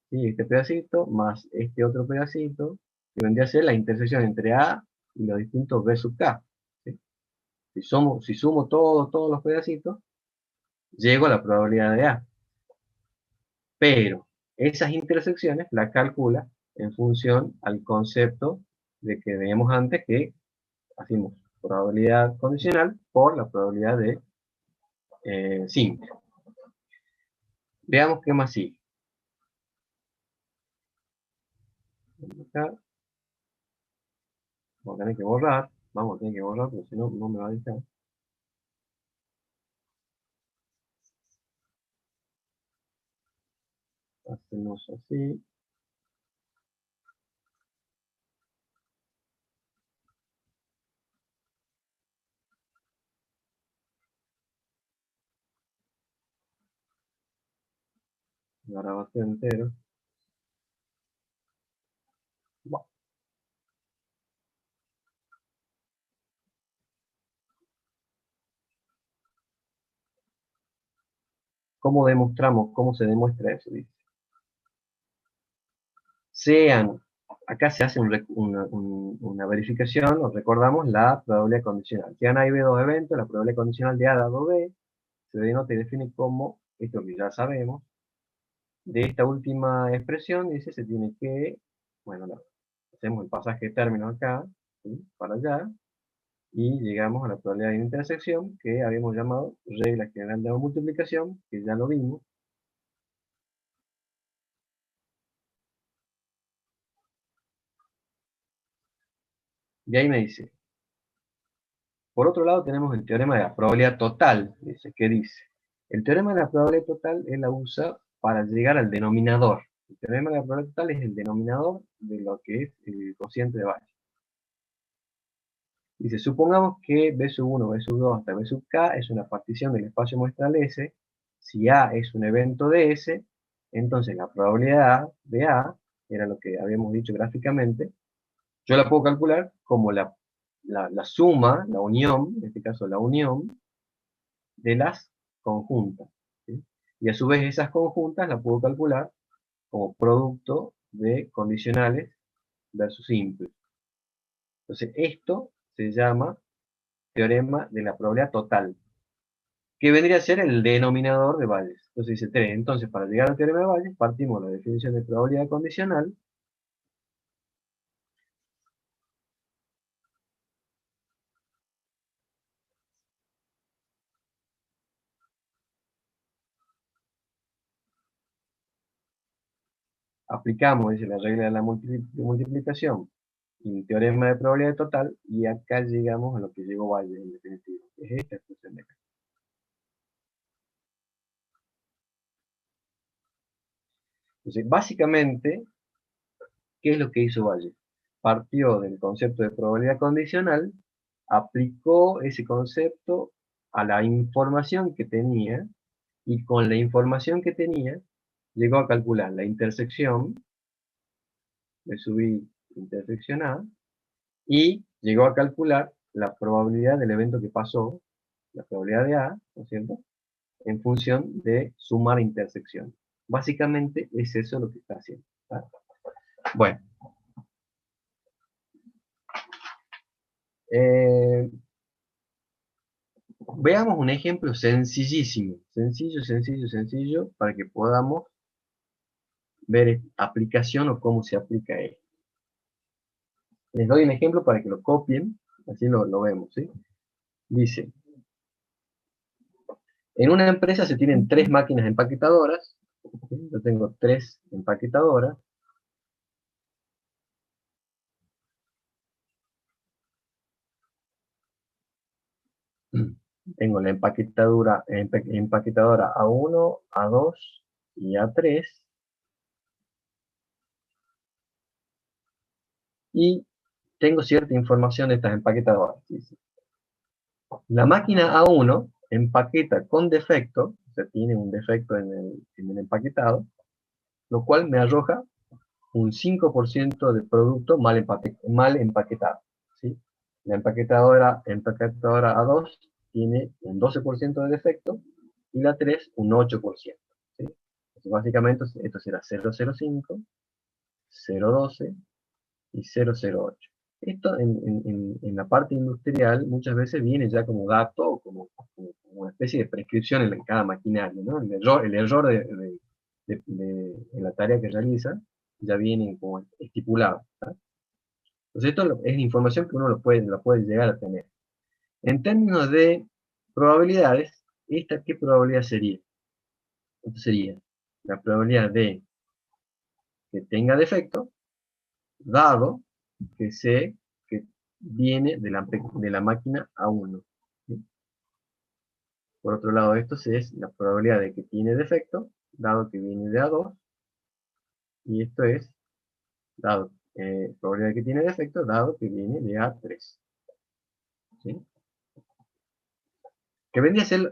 ¿sí? Este pedacito más este otro pedacito, que vendría a ser la intersección entre A y los distintos B sub K. ¿Sí? Si sumo todos los pedacitos, llego a la probabilidad de A. Pero esas intersecciones las calcula en función al concepto de que veíamos antes que hacemos probabilidad condicional por la probabilidad de simple. Veamos qué más sigue. Acá. Vamos a tener que borrar, porque si no, no me va a dejar. Hacemos así. Ahora va a ser entero. Bueno. ¿Cómo demostramos? ¿Cómo se demuestra eso? Dice. Acá se hace una verificación, nos recordamos la probabilidad condicional. Sean A y B dos eventos, la probabilidad condicional de A dado B, se denota y define como, esto que ya sabemos, de esta última expresión, dice, se tiene que, bueno, hacemos el pasaje de términos acá, ¿sí? Para allá, y llegamos a la probabilidad de intersección que habíamos llamado regla general de la multiplicación, que ya lo vimos. Y ahí me dice, por otro lado tenemos el teorema de la probabilidad total, dice, ¿qué dice? El teorema de la probabilidad total él la usa para llegar al denominador. El teorema de la probabilidad total es el denominador de lo que es el cociente de Bayes. Dice, supongamos que B sub 1, B sub 2 hasta B sub K es una partición del espacio muestral S. Si A es un evento de S, entonces la probabilidad de A, era lo que habíamos dicho gráficamente, yo la puedo calcular como la suma, la unión, en este caso la unión, de las conjuntas. ¿Sí? Y a su vez esas conjuntas las puedo calcular como producto de condicionales versus simples. Entonces esto se llama teorema de la probabilidad total, que vendría a ser el denominador de Bayes. Entonces dice 3. Entonces, para llegar al teorema de Bayes, partimos de la definición de probabilidad condicional. Aplicamos, dice, la regla de la multiplicación y el teorema de probabilidad total, y acá llegamos a lo que llegó Bayes en definitiva, que es esta expresión de acá. Entonces, básicamente, ¿qué es lo que hizo Bayes? Partió del concepto de probabilidad condicional, aplicó ese concepto a la información que tenía, y con la información que tenía, llegó a calcular la intersección, le subí intersección A, y llegó a calcular la probabilidad del evento que pasó, la probabilidad de A, ¿no es cierto?, en función de sumar intersección. Básicamente es eso lo que está haciendo. ¿Tá? Bueno. Veamos un ejemplo sencillísimo. Sencillo, para que podamos ver aplicación o cómo se aplica esto. Les doy un ejemplo para que lo copien, así lo vemos, ¿sí? Dice, en una empresa se tienen 3 máquinas empaquetadoras. ¿Sí? Yo tengo 3 empaquetadoras. Tengo la empaquetadora A1, A2 y A3. Y tengo cierta información de estas empaquetadoras. ¿Sí? La máquina A1 empaqueta con defecto, o sea, tiene un defecto en el empaquetado, lo cual me arroja un 5% de producto mal empaquetado, ¿sí? La empaquetadora A2 tiene un 12% de defecto y la 3 un 8%. ¿Sí? Entonces, básicamente esto será 005, 012 y 008. Esto en la parte industrial muchas veces viene ya como dato o como una especie de prescripción en cada maquinaria, ¿no? El error en la tarea que realiza ya viene como estipulado, ¿tá? Entonces esto es información que uno la puede llegar a tener. En términos de probabilidades, ¿esta qué probabilidad sería? Esto sería la probabilidad de que tenga defecto, dado que sé que viene de la máquina A1. ¿Sí? Por otro lado, esto es la probabilidad de que tiene defecto, dado que viene de A2, y esto es dado, probabilidad de que tiene defecto, dado que viene de A3. ¿Sí? Que vendría a ser,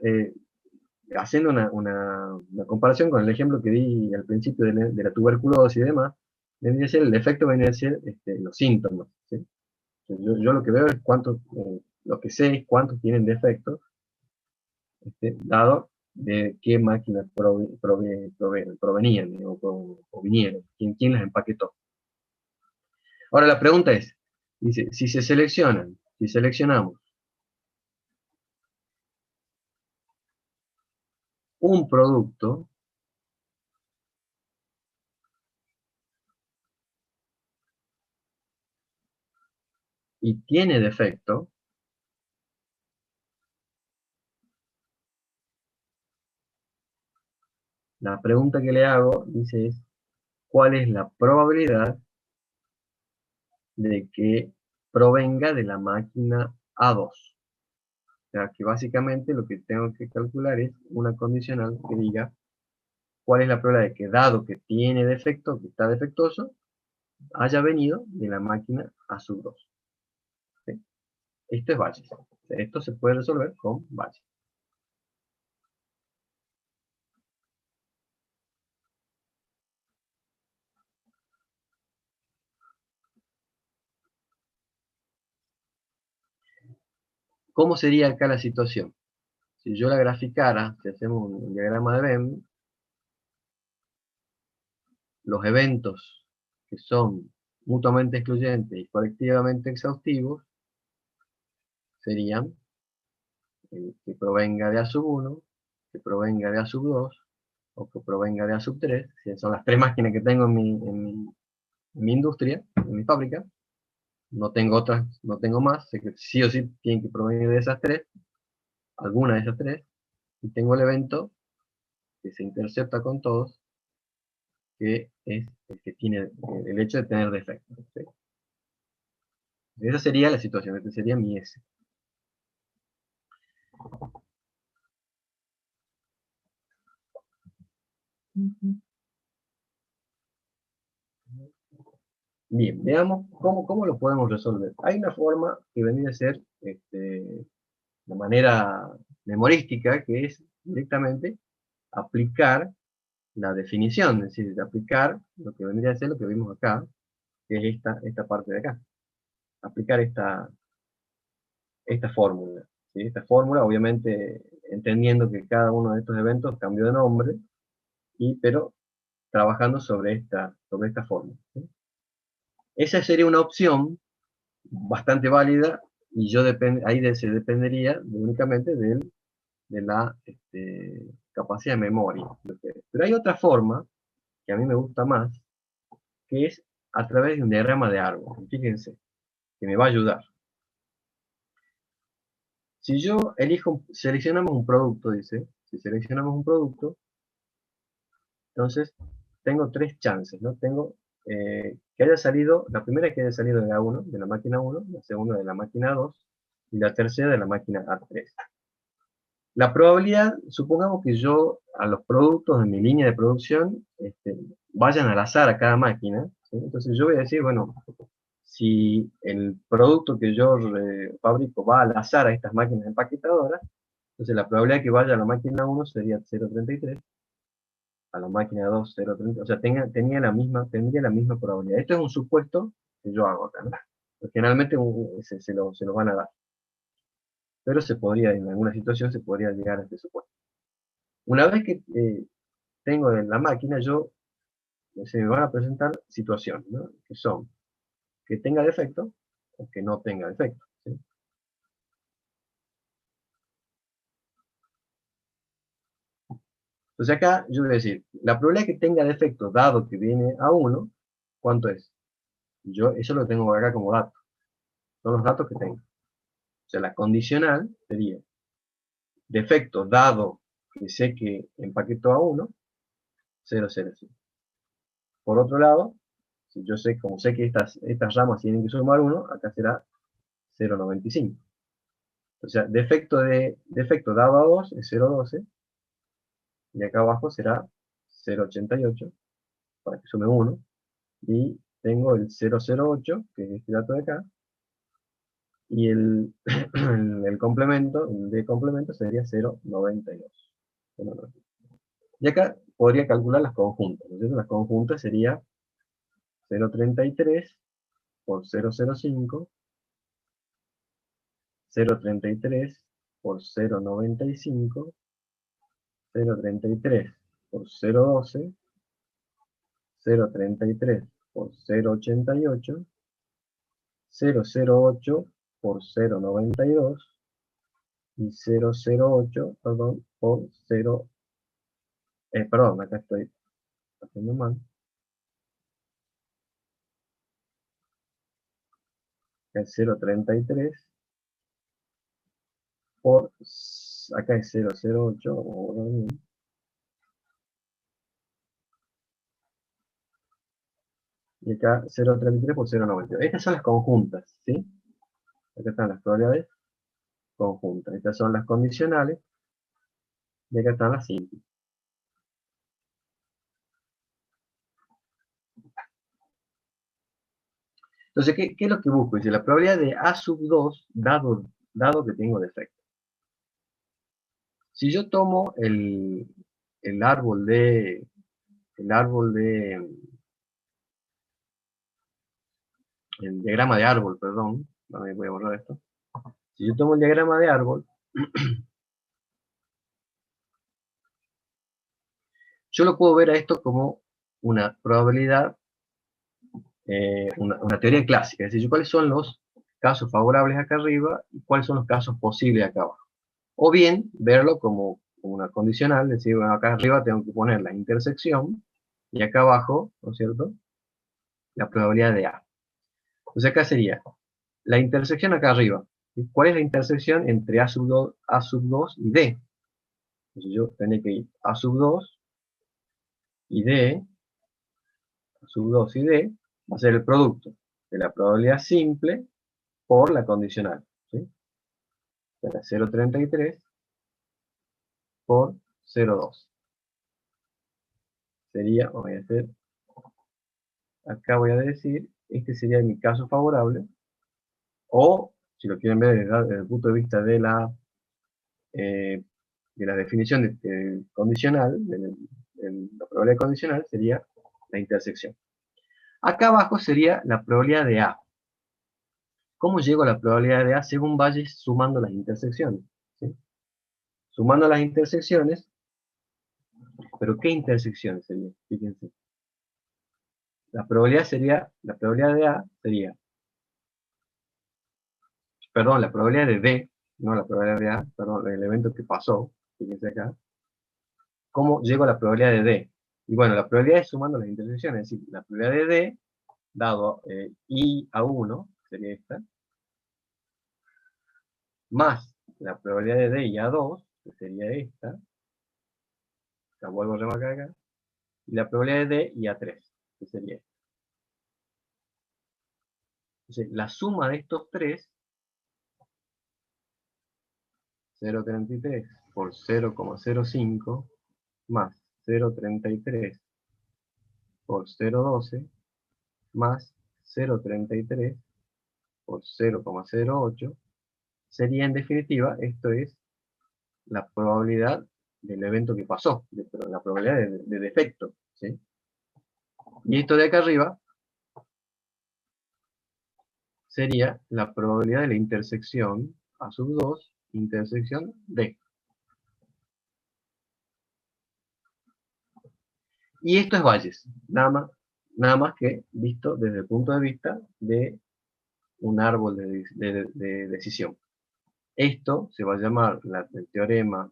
haciendo una comparación con el ejemplo que di al principio de la tuberculosis y demás, vendría a ser, el efecto vendría a ser los síntomas. ¿Sí? Yo lo que veo es lo que sé es cuántos tienen defectos, dado de qué máquinas provenían o vinieron, quién las empaquetó. Ahora la pregunta es, dice, si seleccionamos un producto y tiene defecto, la pregunta que le hago, dice, es, ¿cuál es la probabilidad de que provenga de la máquina A2? O sea, que básicamente lo que tengo que calcular es una condicional que diga cuál es la probabilidad de que, dado que tiene defecto, que está defectuoso, haya venido de la máquina A2. ¿Sí? Esto es Bayes. O sea, esto se puede resolver con Bayes. ¿Cómo sería acá la situación? Si yo la graficara, si hacemos un diagrama de Venn, los eventos que son mutuamente excluyentes y colectivamente exhaustivos serían que provenga de A sub 1, que provenga de A sub 2 o que provenga de A sub 3, si son las tres máquinas que tengo en mi industria, en mi fábrica. No tengo otras, no tengo más, sé que sí o sí tienen que provenir de esas tres, alguna de esas tres, y tengo el evento que se intercepta con todos, que es el que tiene el hecho de tener defectos. ¿Sí? Esa sería la situación, este sería mi S. Bien, veamos cómo lo podemos resolver. Hay una forma que vendría a ser de manera memorística, que es directamente aplicar la definición, es decir, aplicar lo que vendría a ser lo que vimos acá, que es esta parte de acá. Aplicar esta fórmula. ¿Sí? Esta fórmula, obviamente, entendiendo que cada uno de estos eventos cambió de nombre, pero trabajando sobre esta fórmula. ¿Sí? Esa sería una opción bastante válida, y ahí se dependería únicamente de la capacidad de memoria. Pero hay otra forma, que a mí me gusta más, que es a través de un diagrama de árbol. Fíjense, que me va a ayudar. Si yo seleccionamos un producto, dice, si seleccionamos un producto, entonces tengo tres chances, ¿no? Tengo que haya salido, la primera que haya salido de A1, de la máquina 1, la segunda de la máquina 2, y la tercera de la máquina A3. La probabilidad, supongamos que yo a los productos de mi línea de producción vayan al azar a cada máquina, ¿sí? Entonces yo voy a decir, bueno, si el producto que yo fabrico va al azar a estas máquinas empaquetadoras, entonces la probabilidad de que vaya a la máquina 1 sería 0,33, a la máquina 2 0,30, o sea, tendría la misma probabilidad. Esto es un supuesto que yo hago acá, ¿no? Porque generalmente se lo van a dar. Pero se podría, en alguna situación, se podría llegar a este supuesto. Una vez que tengo en la máquina, se me van a presentar situaciones, ¿no? Que son que tenga defecto o que no tenga defecto, ¿sí? Entonces acá yo voy a decir, la probabilidad que tenga defecto dado que viene a 1, ¿cuánto es? Yo eso lo tengo acá como dato. Son los datos que tengo. O sea, la condicional sería defecto dado que sé que empaquetó a 1, 0, 0, 0. Por otro lado, si yo sé, como sé que estas ramas tienen que sumar 1, acá será 0,95. O sea, defecto dado a 2 es 0,12. Y acá abajo será 0,88 para que sume 1. Y tengo el 0,08, que es este dato de acá. Y el complemento, el de complemento sería 0,92. Y acá podría calcular las conjuntas. Entonces las conjuntas sería 0,33 por 0,05, 0,33 por 0,95, 0,33 por 0,12, 0,33 por 0,88, 0,08 por 0,92 y 0,08, perdón, por 0, perdón, acá estoy haciendo mal. El 0,33 por, acá es 0,08, vamos a borrar bien. Y acá 0,33 por 0,92. Estas son las conjuntas, ¿sí? Acá están las probabilidades conjuntas. Estas son las condicionales. Y acá están las simples. Entonces, ¿qué es lo que busco? Dice, la probabilidad de A sub 2, dado que tengo defecto. Si yo tomo el árbol de el diagrama de árbol, perdón, voy a borrar esto. Si yo tomo el diagrama de árbol, yo lo puedo ver a esto como una probabilidad, una teoría clásica, es decir, cuáles son los casos favorables acá arriba y cuáles son los casos posibles acá abajo. O bien, verlo como una condicional, es decir, bueno, acá arriba tengo que poner la intersección y acá abajo, ¿no es cierto?, la probabilidad de A. Entonces acá sería la intersección acá arriba. ¿Cuál es la intersección entre A sub 2 y D? Entonces yo tendría que ir A sub 2 y D, A sub 2 y D, va a ser el producto de la probabilidad simple por la condicional. ¿Sí? Será 0,33 por 0,2. Sería, voy a hacer, acá voy a decir, este sería mi caso favorable, o si lo quieren ver desde el punto de vista de la definición condicional, de la probabilidad condicional, sería la intersección. Acá abajo sería la probabilidad de A. ¿Cómo llego a la probabilidad de A? Según vayas sumando las intersecciones. ¿Sí? Sumando las intersecciones, pero ¿qué intersecciones sería? Fíjense. La probabilidad de A sería, perdón, la probabilidad de D, no la probabilidad de A, perdón, el evento que pasó, fíjense acá. ¿Cómo llego a la probabilidad de D? Y bueno, la probabilidad es sumando las intersecciones, es decir, la probabilidad de D, dado I a 1, sería esta, más la probabilidad de D y a 2, que sería esta, la vuelvo a remarcar acá, y la probabilidad de D y a 3, que sería esta. Entonces, la suma de estos tres, 0,33 por 0,05, más 0,33 por 0,12, más 0,33 por 0,08 sería en definitiva, esto es la probabilidad del evento que pasó, la probabilidad de defecto, ¿sí? Y esto de acá arriba sería la probabilidad de la intersección A sub 2, intersección D. Y esto es Bayes, nada más que visto desde el punto de vista de un árbol de decisión. Esto se va a llamar el teorema,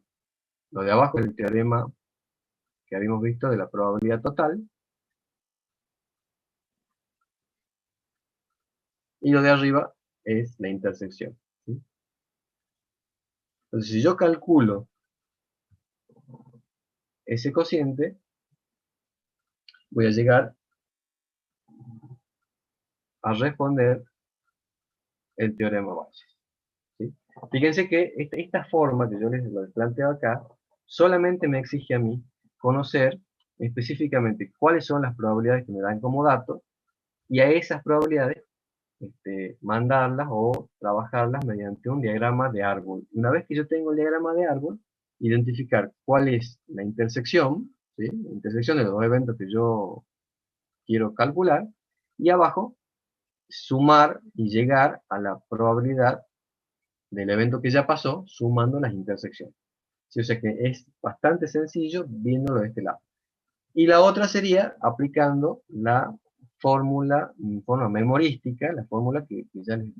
lo de abajo es el teorema que habíamos visto de la probabilidad total, y lo de arriba es la intersección, ¿sí? Entonces, si yo calculo ese cociente, voy a llegar a responder el teorema Bayes, ¿sí? Fíjense que esta forma que yo les planteo acá, solamente me exige a mí conocer específicamente cuáles son las probabilidades que me dan como dato, y a esas probabilidades mandarlas o trabajarlas mediante un diagrama de árbol. Una vez que yo tengo el diagrama de árbol, identificar cuál es la intersección, ¿sí? La intersección de los dos eventos que yo quiero calcular, y abajo sumar y llegar a la probabilidad del evento que ya pasó, sumando las intersecciones. ¿Sí? O sea que es bastante sencillo viéndolo de este lado. Y la otra sería aplicando la fórmula, en forma memorística, la fórmula que ya les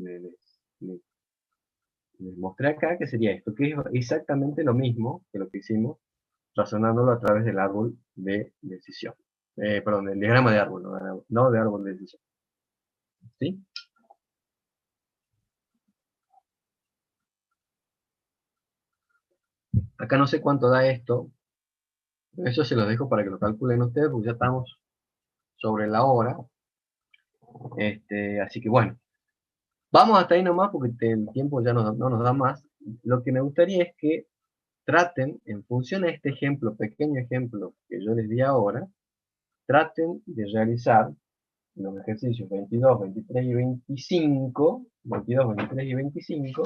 mostré acá, que sería esto, que es exactamente lo mismo que lo que hicimos razonándolo a través del árbol de decisión. Perdón, del diagrama de árbol, no de árbol de decisión. ¿Sí? Acá no sé cuánto da esto, eso se lo dejo para que lo calculen ustedes, porque ya estamos sobre la hora. Así que bueno, vamos hasta ahí nomás porque el tiempo ya no nos da más. Lo que me gustaría es que traten, en función a este ejemplo, pequeño ejemplo que yo les di ahora, traten de realizar los ejercicios 22, 23 y 25, 22, 23 y 25,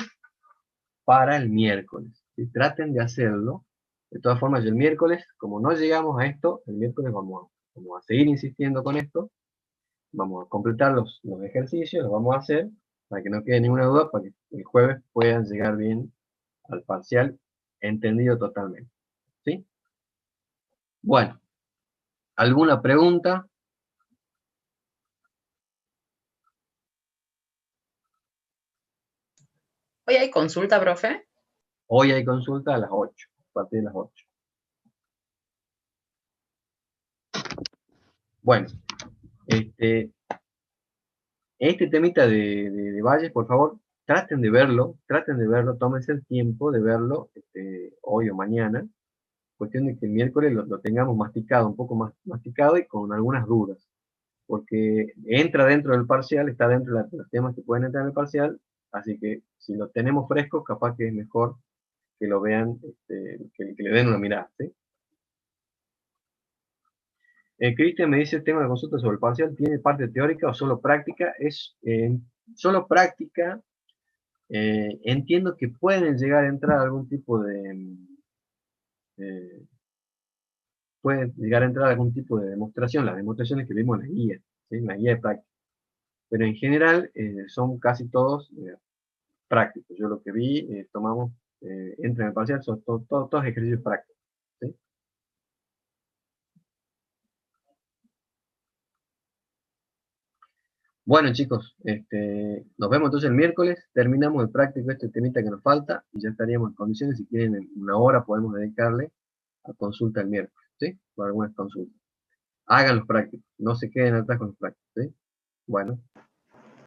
para el miércoles. ¿Sí? Traten de hacerlo. De todas formas, yo el miércoles, como no llegamos a esto, el miércoles vamos a seguir insistiendo con esto. Vamos a completar los ejercicios, los vamos a hacer, para que no quede ninguna duda, para que el jueves puedan llegar bien al parcial, entendido totalmente. ¿Sí? Bueno, ¿alguna pregunta? ¿Hoy hay consulta, profe? Hoy hay consulta a las 8, a partir de las 8. Bueno, este temita de Valles, por favor, traten de verlo, tómense el tiempo de verlo hoy o mañana. Cuestión de que el miércoles lo tengamos masticado, un poco más masticado y con algunas dudas. Porque entra dentro del parcial, está dentro de los temas que pueden entrar en el parcial, así que si lo tenemos fresco, capaz que es mejor que lo vean, que le den una mirada, ¿sí? Cristian me dice, tengo una consulta sobre el parcial, ¿tiene parte teórica o solo práctica? Es solo práctica. Entiendo que pueden llegar a entrar algún tipo de demostración, las demostraciones que vimos en la guía, ¿sí? En la guía de práctica. Pero en general son casi todos prácticos. Yo lo que vi, tomamos, entra en el parcial, son todos ejercicios prácticos. ¿Sí? Bueno chicos, nos vemos entonces el miércoles, terminamos el práctico este temita que nos falta, y ya estaríamos en condiciones, si quieren en una hora podemos dedicarle a consulta el miércoles, ¿sí? Por algunas consultas. Hagan los prácticos, no se queden atrás con los prácticos, ¿sí? Bueno.